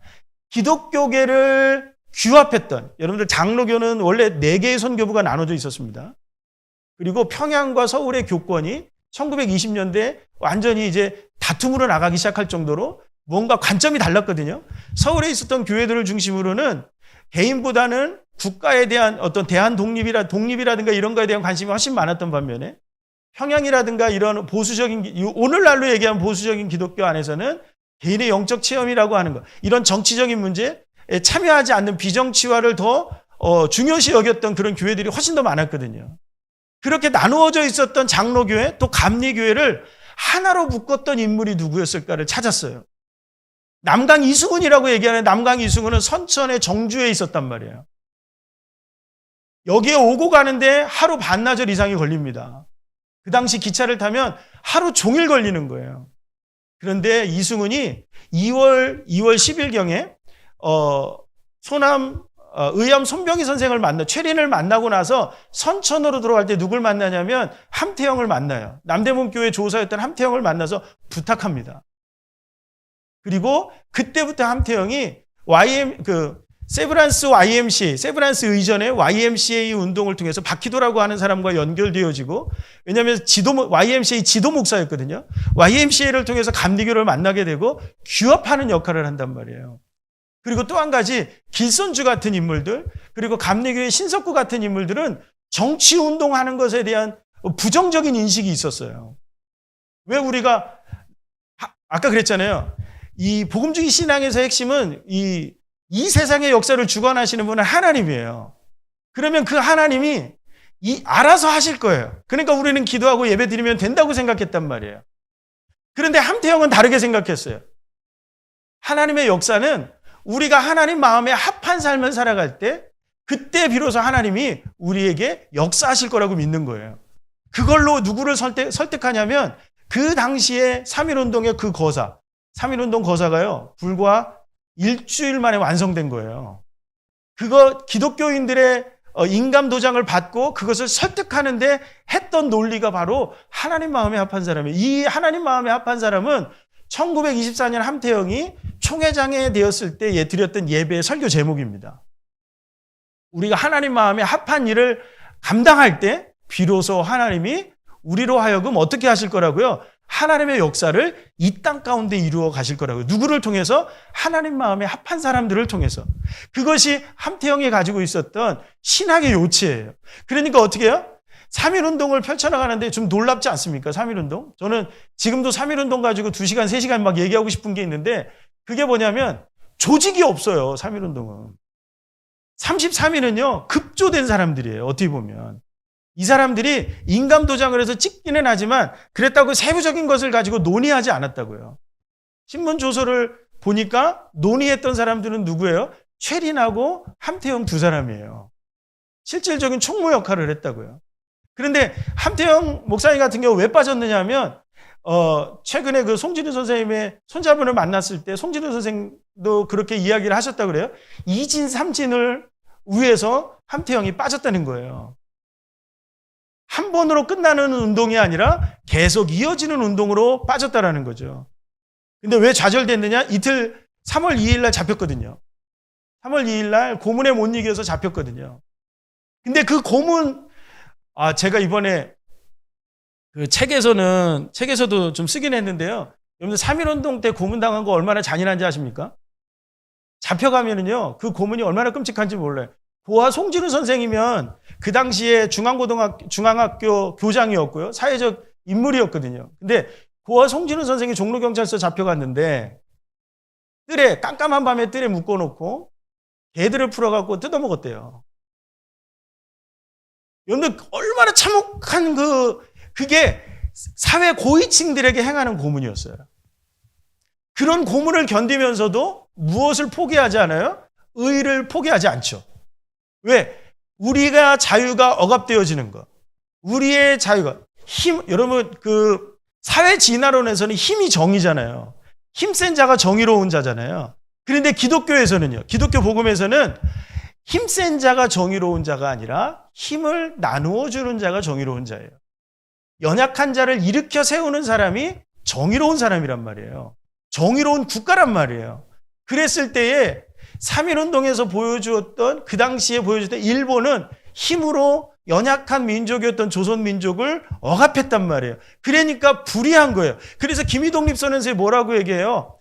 기독교계를 규합했던, 여러분들 장로교는 원래 4개의 선교부가 나눠져 있었습니다. 그리고 평양과 서울의 교권이 1920년대 완전히 이제 다툼으로 나가기 시작할 정도로 뭔가 관점이 달랐거든요. 서울에 있었던 교회들을 중심으로는 개인보다는 국가에 대한 어떤 독립이라든가 이런 거에 대한 관심이 훨씬 많았던 반면에 평양이라든가 이런 보수적인, 오늘날로 얘기하면 보수적인 기독교 안에서는 개인의 영적 체험이라고 하는 것, 이런 정치적인 문제에 참여하지 않는 비정치화를 더 중요시 여겼던 그런 교회들이 훨씬 더 많았거든요. 그렇게 나누어져 있었던 장로교회 또 감리교회를 하나로 묶었던 인물이 누구였을까를 찾았어요. 남강 이승훈이라고 얘기하는 남강 이승훈은 선천의 정주에 있었단 말이에요. 여기에 오고 가는데 하루 반나절 이상이 걸립니다. 그 당시 기차를 타면 하루 종일 걸리는 거예요. 그런데 이승훈이 2월 10일경에 소남 의암 손병희 선생을 최린을 만나고 나서 선천으로 들어갈 때 누굴 만나냐면 함태영을 만나요. 남대문 교회 조사였던 함태영을 만나서 부탁합니다. 그리고 그때부터 함태영이 세브란스 의전의 YMCA 운동을 통해서 박희도라고 하는 사람과 연결되어지고, 왜냐하면 YMCA 지도 목사였거든요. YMCA를 통해서 감리교를 만나게 되고 규합하는 역할을 한단 말이에요. 그리고 또 한 가지, 길선주 같은 인물들, 그리고 감리교의 신석구 같은 인물들은 정치 운동하는 것에 대한 부정적인 인식이 있었어요. 왜 우리가 아까 그랬잖아요. 이 복음주의 신앙에서 핵심은 이 세상의 역사를 주관하시는 분은 하나님이에요. 그러면 그 하나님이 알아서 하실 거예요. 그러니까 우리는 기도하고 예배 드리면 된다고 생각했단 말이에요. 그런데 함태영은 다르게 생각했어요. 하나님의 역사는 우리가 하나님 마음에 합한 삶을 살아갈 때, 그때 비로소 하나님이 우리에게 역사하실 거라고 믿는 거예요. 그걸로 누구를 설득하냐면 그 당시에 3.1운동의 그 거사, 3.1운동 거사가요, 불과 일주일 만에 완성된 거예요. 그거 기독교인들의 인감 도장을 받고 그것을 설득하는데 했던 논리가 바로 하나님 마음에 합한 사람이에요. 이 하나님 마음에 합한 사람은 1924년 함태영이 총회장에 되었을 때 드렸던 예배의 설교 제목입니다. 우리가 하나님 마음에 합한 일을 감당할 때 비로소 하나님이 우리로 하여금 어떻게 하실 거라고요? 하나님의 역사를 이 땅 가운데 이루어 가실 거라고요. 누구를 통해서? 하나님 마음에 합한 사람들을 통해서. 그것이 함태영이 가지고 있었던 신학의 요체예요. 그러니까 어떻게 해요? 3.1운동을 펼쳐나가는데 좀 놀랍지 않습니까? 3.1운동? 저는 지금도 3.1운동 가지고 2시간, 3시간 막 얘기하고 싶은 게 있는데, 그게 뭐냐면 조직이 없어요. 3.1운동은. 33인은요 급조된 사람들이에요. 어떻게 보면 이 사람들이 인감도장을 해서 찍기는 하지만 그랬다고 세부적인 것을 가지고 논의하지 않았다고요. 신문 조서를 보니까 논의했던 사람들은 누구예요? 최린하고 함태영 두 사람이에요. 실질적인 총무 역할을 했다고요. 그런데 함태영 목사님 같은 경우 왜 빠졌느냐 하면 최근에 그 송진우 선생님의 손자분을 만났을 때 송진우 선생도 그렇게 이야기를 하셨다고 그래요. 2진 3진을 위해서 함태영이 빠졌다는 거예요. 한 번으로 끝나는 운동이 아니라 계속 이어지는 운동으로 빠졌다라는 거죠. 근데 왜 좌절됐느냐? 이틀 3월 2일 날 잡혔거든요. 3월 2일 날 고문에 못 이겨서 잡혔거든요. 근데 그 고문, 제가 이번에 그 책에서도 좀 쓰긴 했는데요. 여러분들 3.1운동 때 고문당한 거 얼마나 잔인한지 아십니까? 잡혀가면은요, 그 고문이 얼마나 끔찍한지 몰라요. 고아 송진우 선생이면 그 당시에 중앙학교 교장이었고요. 사회적 인물이었거든요. 근데 고아 송진우 선생이 종로경찰서 잡혀갔는데 깜깜한 밤에 뜰에 묶어놓고 개들을 풀어갖고 뜯어먹었대요. 여러분들 얼마나 참혹한 그게 사회 고위층들에게 행하는 고문이었어요. 그런 고문을 견디면서도 무엇을 포기하지 않아요? 의를 포기하지 않죠. 왜? 우리가 자유가 억압되어지는 것. 우리의 자유가 여러분 그 사회 진화론에서는 힘이 정의잖아요. 힘센 자가 정의로운 자잖아요. 그런데 기독교에서는요. 기독교 복음에서는 힘센 자가 정의로운 자가 아니라 힘을 나누어 주는 자가 정의로운 자예요. 연약한 자를 일으켜 세우는 사람이 정의로운 사람이란 말이에요. 정의로운 국가란 말이에요. 그랬을 때에 3.1운동에서 보여주었던, 그 당시에 보여줬던 일본은 힘으로 연약한 민족이었던 조선 민족을 억압했단 말이에요. 그러니까 불의한 거예요. 그래서 김희독립선언서에 뭐라고 얘기해요?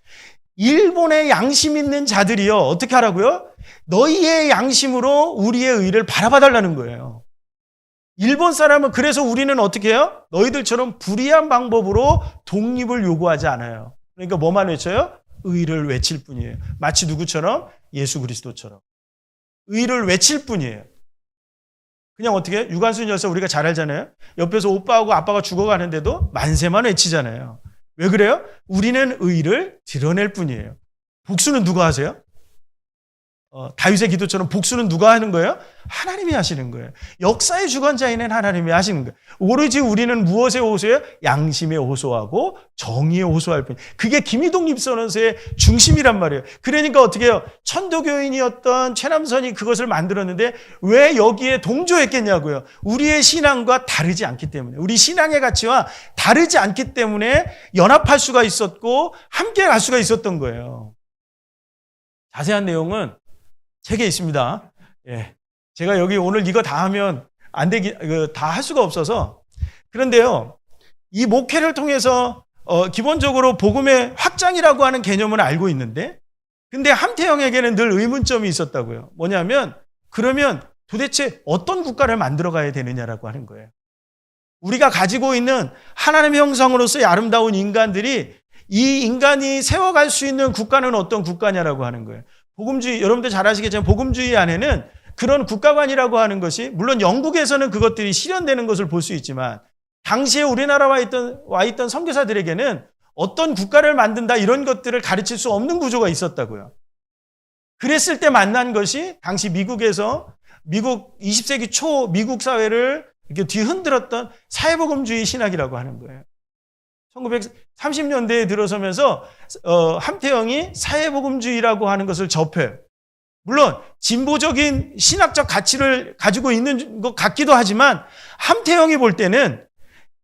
일본의 양심 있는 자들이요, 어떻게 하라고요? 너희의 양심으로 우리의 의를 바라봐달라는 거예요. 일본 사람은 그래서 우리는 어떻게 해요? 너희들처럼 불의한 방법으로 독립을 요구하지 않아요. 그러니까 뭐만 외쳐요? 의를 외칠 뿐이에요. 마치 누구처럼? 예수 그리스도처럼. 의를 외칠 뿐이에요. 그냥 어떻게? 유관순 열사 우리가 잘 알잖아요. 옆에서 오빠하고 아빠가 죽어가는데도 만세만 외치잖아요. 왜 그래요? 우리는 의를 드러낼 뿐이에요. 복수는 누가 하세요? 다윗의 기도처럼 복수는 누가 하는 거예요? 하나님이 하시는 거예요. 역사의 주관자인은 하나님이 하시는 거예요. 오로지 우리는 무엇에 호소해요? 양심에 호소하고 정의에 호소할 뿐. 그게 김희동 입선언서의 중심이란 말이에요. 그러니까 어떻게 해요? 천도교인이었던 최남선이 그것을 만들었는데 왜 여기에 동조했겠냐고요. 우리의 신앙과 다르지 않기 때문에, 우리 신앙의 가치와 다르지 않기 때문에 연합할 수가 있었고 함께 갈 수가 있었던 거예요. 자세한 내용은 책에 있습니다. 예. 제가 여기 오늘 이거 다 하면 안 되기, 다 할 수가 없어서. 그런데요, 이 목회를 통해서, 기본적으로 복음의 확장이라고 하는 개념은 알고 있는데, 근데 함태영에게는 늘 의문점이 있었다고요. 뭐냐면, 그러면 도대체 어떤 국가를 만들어 가야 되느냐라고 하는 거예요. 우리가 가지고 있는 하나님의 형상으로서의 아름다운 인간들이 이 인간이 세워갈 수 있는 국가는 어떤 국가냐라고 하는 거예요. 복음주의, 여러분들 잘 아시겠지만 복음주의 안에는 그런 국가관이라고 하는 것이, 물론 영국에서는 그것들이 실현되는 것을 볼 수 있지만 당시에 우리나라에 와 있던 선교사들에게는 어떤 국가를 만든다 이런 것들을 가르칠 수 없는 구조가 있었다고요. 그랬을 때 만난 것이 당시 미국에서 미국 20세기 초 미국 사회를 이렇게 뒤흔들었던 사회복음주의 신학이라고 하는 거예요. 1930년대에 들어서면서 함태영이 사회복음주의라고 하는 것을 접해요. 물론 진보적인 신학적 가치를 가지고 있는 것 같기도 하지만 함태영이 볼 때는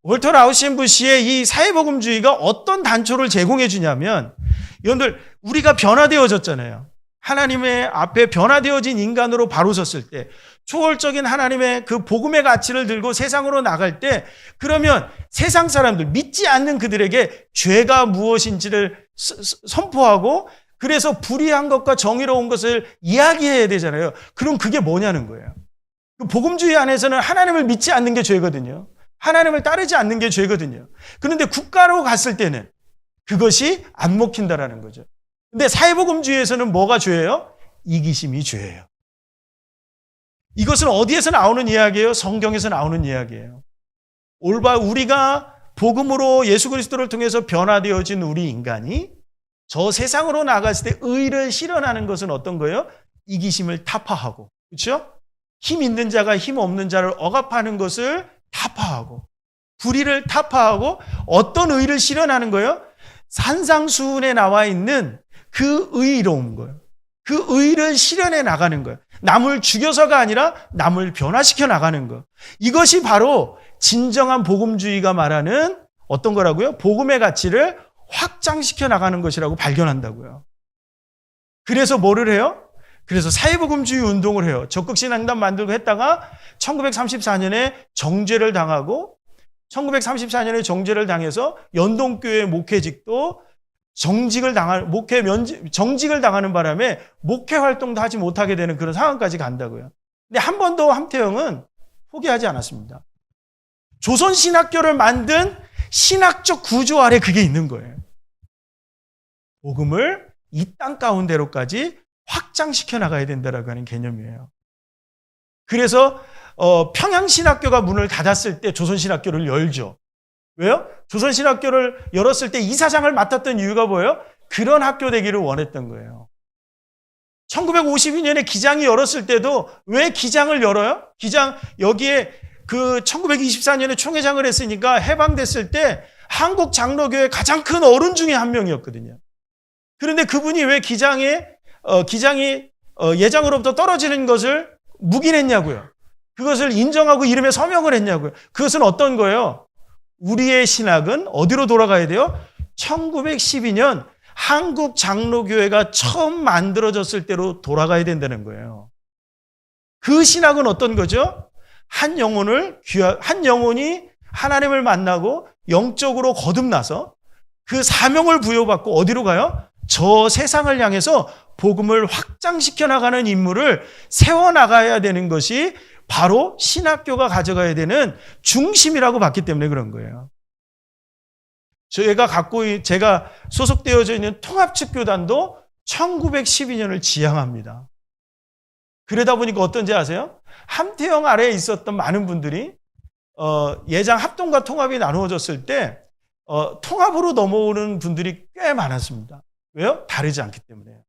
월터 라우셴부시의 이 사회복음주의가 어떤 단초를 제공해 주냐면, 여러분들 우리가 변화되어졌잖아요. 하나님의 앞에 변화되어진 인간으로 바로 섰을 때, 초월적인 하나님의 그 복음의 가치를 들고 세상으로 나갈 때, 그러면 세상 사람들, 믿지 않는 그들에게 죄가 무엇인지를 선포하고, 그래서 불의한 것과 정의로운 것을 이야기해야 되잖아요. 그럼 그게 뭐냐는 거예요. 그 복음주의 안에서는 하나님을 믿지 않는 게 죄거든요. 하나님을 따르지 않는 게 죄거든요. 그런데 국가로 갔을 때는 그것이 안 먹힌다라는 거죠. 근데 사회복음주의에서는 뭐가 죄예요? 이기심이 죄예요. 이것은 어디에서 나오는 이야기예요? 성경에서 나오는 이야기예요. 우리가 복음으로 예수 그리스도를 통해서 변화되어진 우리 인간이 저 세상으로 나갔을 때 의를 실현하는 것은 어떤 거예요? 이기심을 타파하고, 그렇죠? 힘 있는 자가 힘 없는 자를 억압하는 것을 타파하고, 불의를 타파하고, 어떤 의를 실현하는 거예요? 산상수훈에 나와 있는 그 의로운 거예요. 그 의를 실현해 나가는 거예요. 남을 죽여서가 아니라 남을 변화시켜 나가는 거. 이것이 바로 진정한 복음주의가 말하는 어떤 거라고요? 복음의 가치를 확장시켜 나가는 것이라고 발견한다고요. 그래서 뭐를 해요? 그래서 사회복음주의 운동을 해요. 적극신앙단 만들고 했다가 1934년에 정죄를 당하고, 1934년에 정죄를 당해서 연동교회 목회직도 정직을 당하는 바람에 목회 활동도 하지 못하게 되는 그런 상황까지 간다고요. 근데 한 번도 함태영은 포기하지 않았습니다. 조선신학교를 만든 신학적 구조 아래 그게 있는 거예요. 복음을 이 땅 가운데로까지 확장시켜 나가야 된다라고 하는 개념이에요. 그래서 평양신학교가 문을 닫았을 때 조선신학교를 열죠. 왜요? 조선신학교를 열었을 때 이사장을 맡았던 이유가 뭐예요? 그런 학교 되기를 원했던 거예요. 1952년에 기장이 열었을 때도 왜 기장을 열어요? 여기에 그 1924년에 총회장을 했으니까 해방됐을 때 한국 장로교회 가장 큰 어른 중에 한 명이었거든요. 그런데 그분이 왜 기장이 예장으로부터 떨어지는 것을 묵인했냐고요. 그것을 인정하고 이름에 서명을 했냐고요. 그것은 어떤 거예요? 우리의 신학은 어디로 돌아가야 돼요? 1912년 한국 장로교회가 처음 만들어졌을 때로 돌아가야 된다는 거예요. 그 신학은 어떤 거죠? 한 영혼이 하나님을 만나고 영적으로 거듭나서 그 사명을 부여받고 어디로 가요? 저 세상을 향해서 복음을 확장시켜 나가는 인물을 세워나가야 되는 것이 바로 신학교가 가져가야 되는 중심이라고 봤기 때문에 그런 거예요. 제가 소속되어져 있는 통합측교단도 1912년을 지향합니다. 그러다 보니까 어떤지 아세요? 함태영 아래에 있었던 많은 분들이 예장 합동과 통합이 나누어졌을 때 통합으로 넘어오는 분들이 꽤 많았습니다. 왜요? 다르지 않기 때문에요.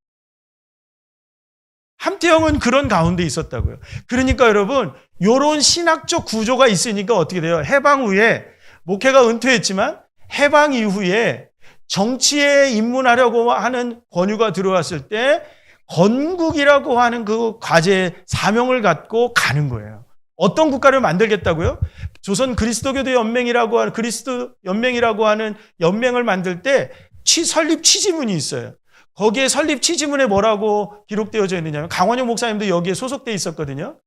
함태영은 그런 가운데 있었다고요. 그러니까 여러분, 이런 신학적 구조가 있으니까 어떻게 돼요? 해방 후에 목회가 은퇴했지만 해방 이후에 정치에 입문하려고 하는 권유가 들어왔을 때 건국이라고 하는 그 과제 사명을 갖고 가는 거예요. 어떤 국가를 만들겠다고요? 조선 그리스도교도 연맹이라고 하는 그리스도 연맹이라고 하는 연맹을 만들 때 설립 취지문이 있어요. 거기에 설립 취지문에 뭐라고 기록되어져 있느냐면 강원영 목사님도 여기에 소속돼 있었거든요.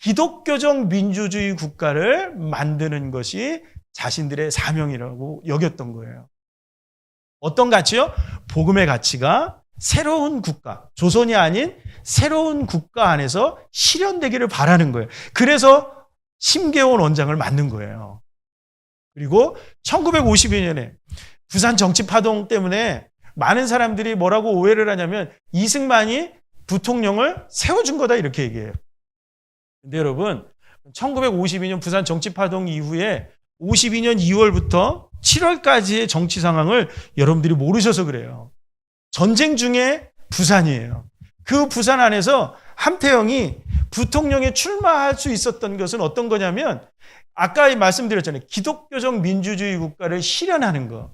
기독교적 민주주의 국가를 만드는 것이 자신들의 사명이라고 여겼던 거예요. 어떤 가치요? 복음의 가치가 새로운 국가, 조선이 아닌 새로운 국가 안에서 실현되기를 바라는 거예요. 그래서 심계원 원장을 만든 거예요. 그리고 1952년에 부산 정치파동 때문에 많은 사람들이 뭐라고 오해를 하냐면 이승만이 부통령을 세워준 거다 이렇게 얘기해요. 근데 여러분 1952년 부산 정치파동 이후에 52년 2월부터 7월까지의 정치 상황을 여러분들이 모르셔서 그래요. 전쟁 중에 부산이에요. 그 부산 안에서 함태영이 부통령에 출마할 수 있었던 것은 어떤 거냐면 아까 말씀드렸잖아요. 기독교적 민주주의 국가를 실현하는 거.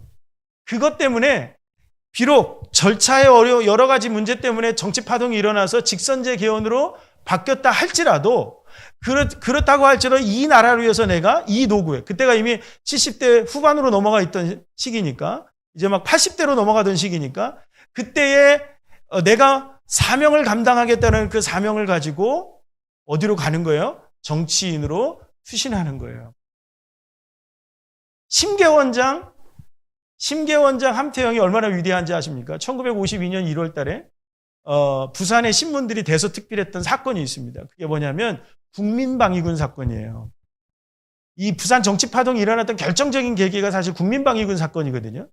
그것 때문에 비록 절차의 여러 가지 문제 때문에 정치 파동이 일어나서 직선제 개헌으로 바뀌었다 할지라도 그렇다고 할지라도 이 나라를 위해서 내가 이 노구에 그때가 이미 70대 후반으로 넘어가 있던 시기니까 이제 막 80대로 넘어가던 시기니까 그때에 내가 사명을 감당하겠다는 그 사명을 가지고 어디로 가는 거예요? 정치인으로 투신하는 거예요. 심계원장 함태영이 얼마나 위대한지 아십니까? 1952년 1월 달에 부산의 신문들이 대서특필했던 사건이 있습니다. 그게 뭐냐면 국민방위군 사건이에요. 이 부산 정치파동이 일어났던 결정적인 계기가 사실 국민방위군 사건이거든요.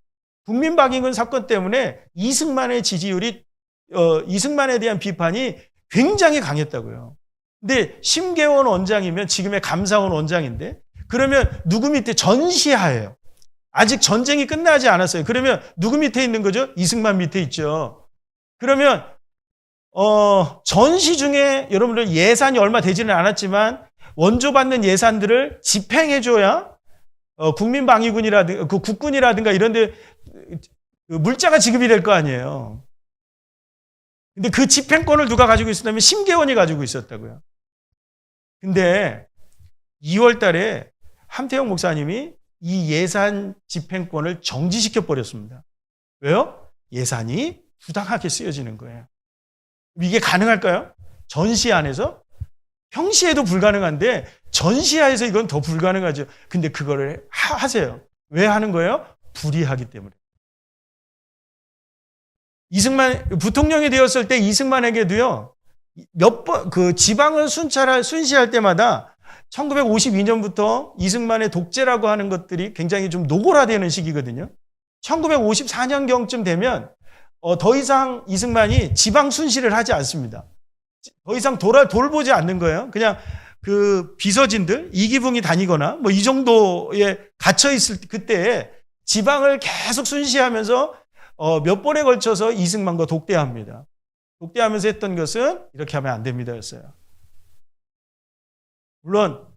국민방위군 사건 때문에 이승만의 지지율이 이승만에 대한 비판이 굉장히 강했다고요. 근데 심계원 원장이면 지금의 감사원 원장인데 그러면 누구 밑에 전시하예요. 아직 전쟁이 끝나지 않았어요. 그러면 누구 밑에 있는 거죠? 이승만 밑에 있죠. 그러면 전시 중에 여러분들 예산이 얼마 되지는 않았지만 원조받는 예산들을 집행해줘야 국민방위군이라든가 그 국군이라든가 이런 데 물자가 지급이 될 거 아니에요. 근데 그 집행권을 누가 가지고 있었냐면 심계원이 가지고 있었다고요. 근데 2월 달에 함태영 목사님이 이 예산 집행권을 정지시켜 버렸습니다. 왜요? 예산이 부당하게 쓰여지는 거예요. 이게 가능할까요? 전시 안에서? 평시에도 불가능한데 전시하에서 이건 더 불가능하죠. 근데 그거를 하세요. 왜 하는 거예요? 불이하기 때문에. 부통령이 되었을 때 이승만에게도요, 그 지방을 순시할 때마다 1952년부터 이승만의 독재라고 하는 것들이 굉장히 좀 노골화되는 시기거든요. 1954년경쯤 되면 더 이상 이승만이 지방 순시를 하지 않습니다. 더 이상 돌보지 않는 거예요. 그냥 그 비서진들, 이기붕이 다니거나 뭐 이 정도에 갇혀있을 그때에 지방을 계속 순시하면서 몇 번에 걸쳐서 이승만과 독대합니다. 독대하면서 했던 것은 이렇게 하면 안 됩니다 였어요. 물론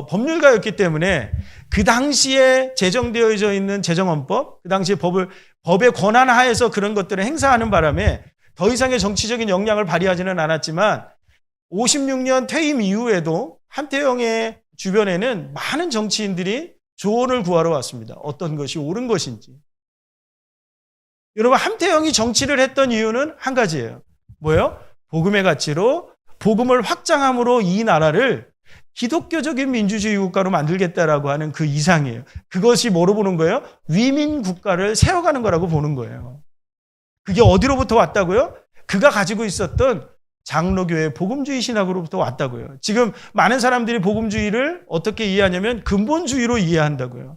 법률가였기 때문에 그 당시에 제정되어져 있는 제정헌법, 그 당시에 법의 권한 하에서 그런 것들을 행사하는 바람에 더 이상의 정치적인 역량을 발휘하지는 않았지만 56년 퇴임 이후에도 함태영의 주변에는 많은 정치인들이 조언을 구하러 왔습니다. 어떤 것이 옳은 것인지. 여러분, 함태영이 정치를 했던 이유는 한 가지예요. 뭐예요? 복음의 가치로 복음을 확장함으로 이 나라를 기독교적인 민주주의 국가로 만들겠다라고 하는 그 이상이에요. 그것이 뭐로 보는 거예요? 위민 국가를 세워가는 거라고 보는 거예요. 그게 어디로부터 왔다고요? 그가 가지고 있었던 장로교의 복음주의 신학으로부터 왔다고요. 지금 많은 사람들이 복음주의를 어떻게 이해하냐면 근본주의로 이해한다고요.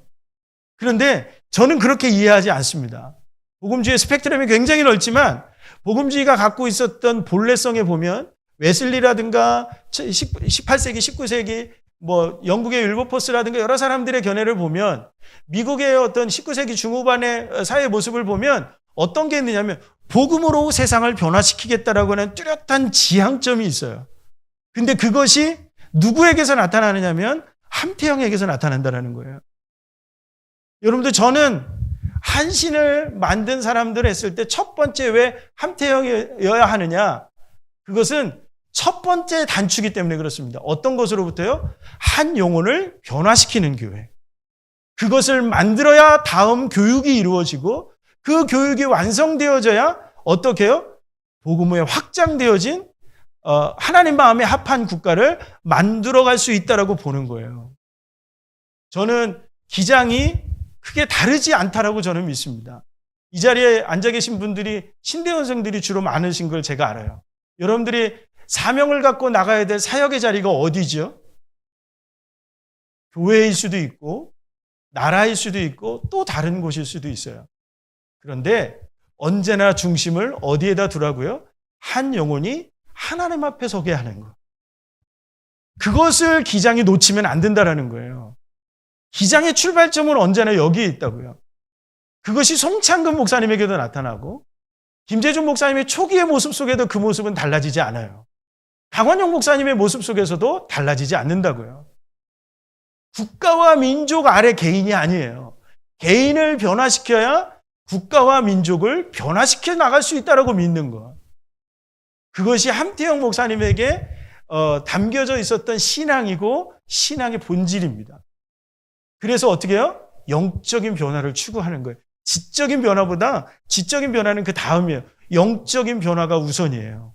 그런데 저는 그렇게 이해하지 않습니다. 복음주의의 스펙트럼이 굉장히 넓지만 복음주의가 갖고 있었던 본래성에 보면 웨슬리라든가 18세기, 19세기 뭐 영국의 윌버포스라든가 여러 사람들의 견해를 보면 미국의 어떤 19세기 중후반의 사회 모습을 보면 어떤 게 있느냐면 복음으로 세상을 변화시키겠다라고 하는 뚜렷한 지향점이 있어요. 근데 그것이 누구에게서 나타나느냐면 함태형에게서 나타난다는 거예요. 여러분들, 저는 한신을 만든 사람들 했을 때 첫 번째 왜 함태형이어야 하느냐? 그것은 첫 번째 단추기 때문에 그렇습니다. 어떤 것으로부터요? 한 영혼을 변화시키는 교회. 그것을 만들어야 다음 교육이 이루어지고 그 교육이 완성되어져야 어떻게 해요? 복음에 확장되어진 하나님 마음에 합한 국가를 만들어갈 수 있다라고 보는 거예요. 저는 기장이 크게 다르지 않다라고 저는 믿습니다. 이 자리에 앉아 계신 분들이 신대원생들이 주로 많으신 걸 제가 알아요. 여러분들이 사명을 갖고 나가야 될 사역의 자리가 어디죠? 교회일 수도 있고 나라일 수도 있고 또 다른 곳일 수도 있어요. 그런데 언제나 중심을 어디에다 두라고요? 한 영혼이 하나님 앞에 서게 하는 것. 그것을 기장이 놓치면 안 된다라는 거예요. 기장의 출발점은 언제나 여기에 있다고요. 그것이 송창근 목사님에게도 나타나고 김재준 목사님의 초기의 모습 속에도 그 모습은 달라지지 않아요. 강원영 목사님의 모습 속에서도 달라지지 않는다고요. 국가와 민족 아래 개인이 아니에요. 개인을 변화시켜야 국가와 민족을 변화시켜 나갈 수 있다고 믿는 것. 그것이 함태영 목사님에게 담겨져 있었던 신앙이고 신앙의 본질입니다. 그래서 어떻게 해요? 영적인 변화를 추구하는 거예요. 지적인 변화보다 지적인 변화는 그 다음이에요. 영적인 변화가 우선이에요.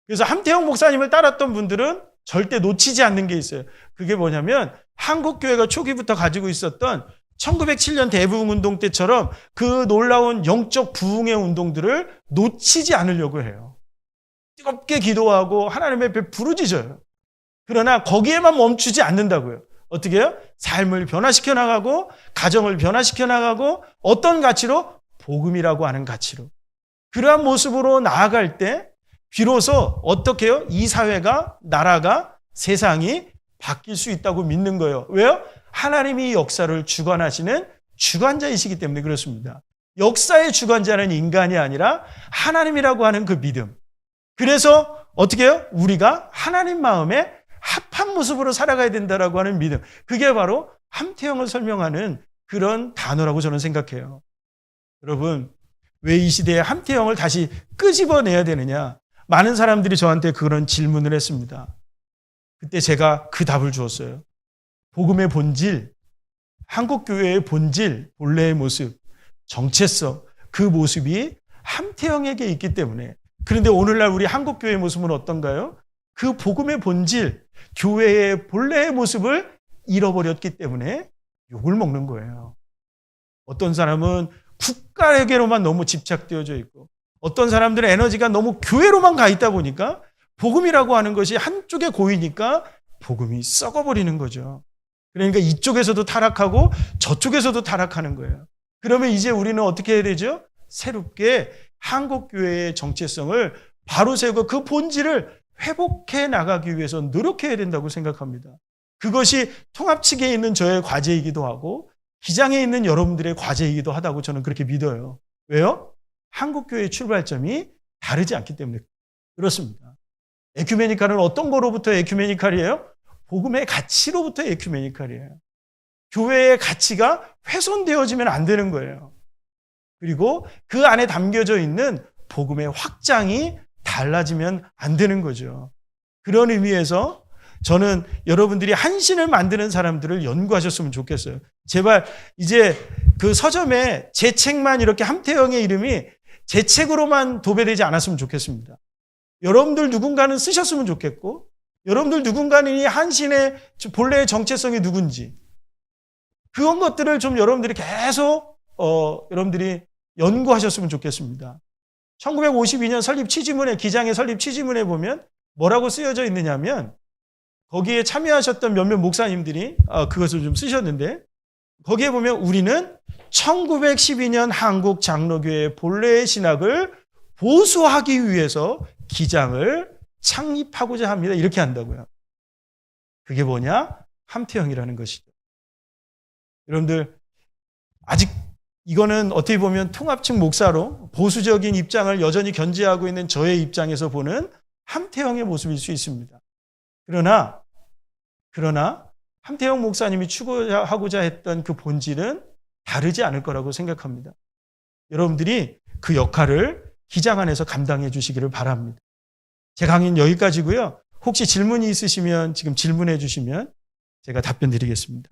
그래서 함태영 목사님을 따랐던 분들은 절대 놓치지 않는 게 있어요. 그게 뭐냐면 한국교회가 초기부터 가지고 있었던 1907년 대부흥운동 때처럼 그 놀라운 영적 부흥의 운동들을 놓치지 않으려고 해요. 뜨겁게 기도하고 하나님의 앞에 부르짖어요. 그러나 거기에만 멈추지 않는다고요. 어떻게 해요? 삶을 변화시켜 나가고 가정을 변화시켜 나가고 어떤 가치로? 복음이라고 하는 가치로. 그러한 모습으로 나아갈 때 비로소 어떻게 해요? 이 사회가, 나라가, 세상이 바뀔 수 있다고 믿는 거예요. 왜요? 하나님이 역사를 주관하시는 주관자이시기 때문에 그렇습니다. 역사의 주관자는 인간이 아니라 하나님이라고 하는 그 믿음. 그래서 어떻게 해요? 우리가 하나님 마음에 합한 모습으로 살아가야 된다라고 하는 믿음. 그게 바로 함태형을 설명하는 그런 단어라고 저는 생각해요. 여러분, 왜 이 시대에 함태형을 다시 끄집어내야 되느냐? 많은 사람들이 저한테 그런 질문을 했습니다. 그때 제가 그 답을 주었어요. 복음의 본질, 한국교회의 본질, 본래의 모습, 정체성, 그 모습이 함태형에게 있기 때문에. 그런데 오늘날 우리 한국교회의 모습은 어떤가요? 그 복음의 본질, 교회의 본래의 모습을 잃어버렸기 때문에 욕을 먹는 거예요. 어떤 사람은 국가에게로만 너무 집착되어져 있고 어떤 사람들의 에너지가 너무 교회로만 가 있다 보니까 복음이라고 하는 것이 한쪽에 고이니까 복음이 썩어버리는 거죠. 그러니까 이쪽에서도 타락하고 저쪽에서도 타락하는 거예요. 그러면 이제 우리는 어떻게 해야 되죠? 새롭게 한국교회의 정체성을 바로 세우고 그 본질을 회복해 나가기 위해서 노력해야 된다고 생각합니다. 그것이 통합 측에 있는 저의 과제이기도 하고 기장에 있는 여러분들의 과제이기도 하다고 저는 그렇게 믿어요. 왜요? 한국교회의 출발점이 다르지 않기 때문에 그렇습니다. 에큐메니칼은 어떤 거로부터 에큐메니칼이에요? 복음의 가치로부터 에큐메니칼이에요. 교회의 가치가 훼손되어지면 안 되는 거예요. 그리고 그 안에 담겨져 있는 복음의 확장이 달라지면 안 되는 거죠. 그런 의미에서 저는 여러분들이 한신을 만드는 사람들을 연구하셨으면 좋겠어요. 제발 이제 그 서점에 제 책만 이렇게 함태형의 이름이 제 책으로만 도배되지 않았으면 좋겠습니다. 여러분들 누군가는 쓰셨으면 좋겠고 여러분들 누군가는 이 한신의 본래의 정체성이 누군지 그런 것들을 좀 여러분들이 계속 여러분들이 연구하셨으면 좋겠습니다. 1952년 설립 취지문에 기장의 설립 취지문에 보면 뭐라고 쓰여져 있느냐면 거기에 참여하셨던 몇몇 목사님들이 그것을 좀 쓰셨는데 거기에 보면 우리는 1912년 한국 장로교회 본래의 신학을 보수하기 위해서 기장을 창립하고자 합니다. 이렇게 한다고요. 그게 뭐냐? 함태형이라는 것이죠. 여러분들 아직 이거는 어떻게 보면 통합측 목사로 보수적인 입장을 여전히 견지하고 있는 저의 입장에서 보는 함태영의 모습일 수 있습니다. 그러나 함태영 목사님이 추구하고자 했던 그 본질은 다르지 않을 거라고 생각합니다. 여러분들이 그 역할을 기장 안에서 감당해 주시기를 바랍니다. 제 강의는 여기까지고요. 혹시 질문이 있으시면 지금 질문해 주시면 제가 답변 드리겠습니다.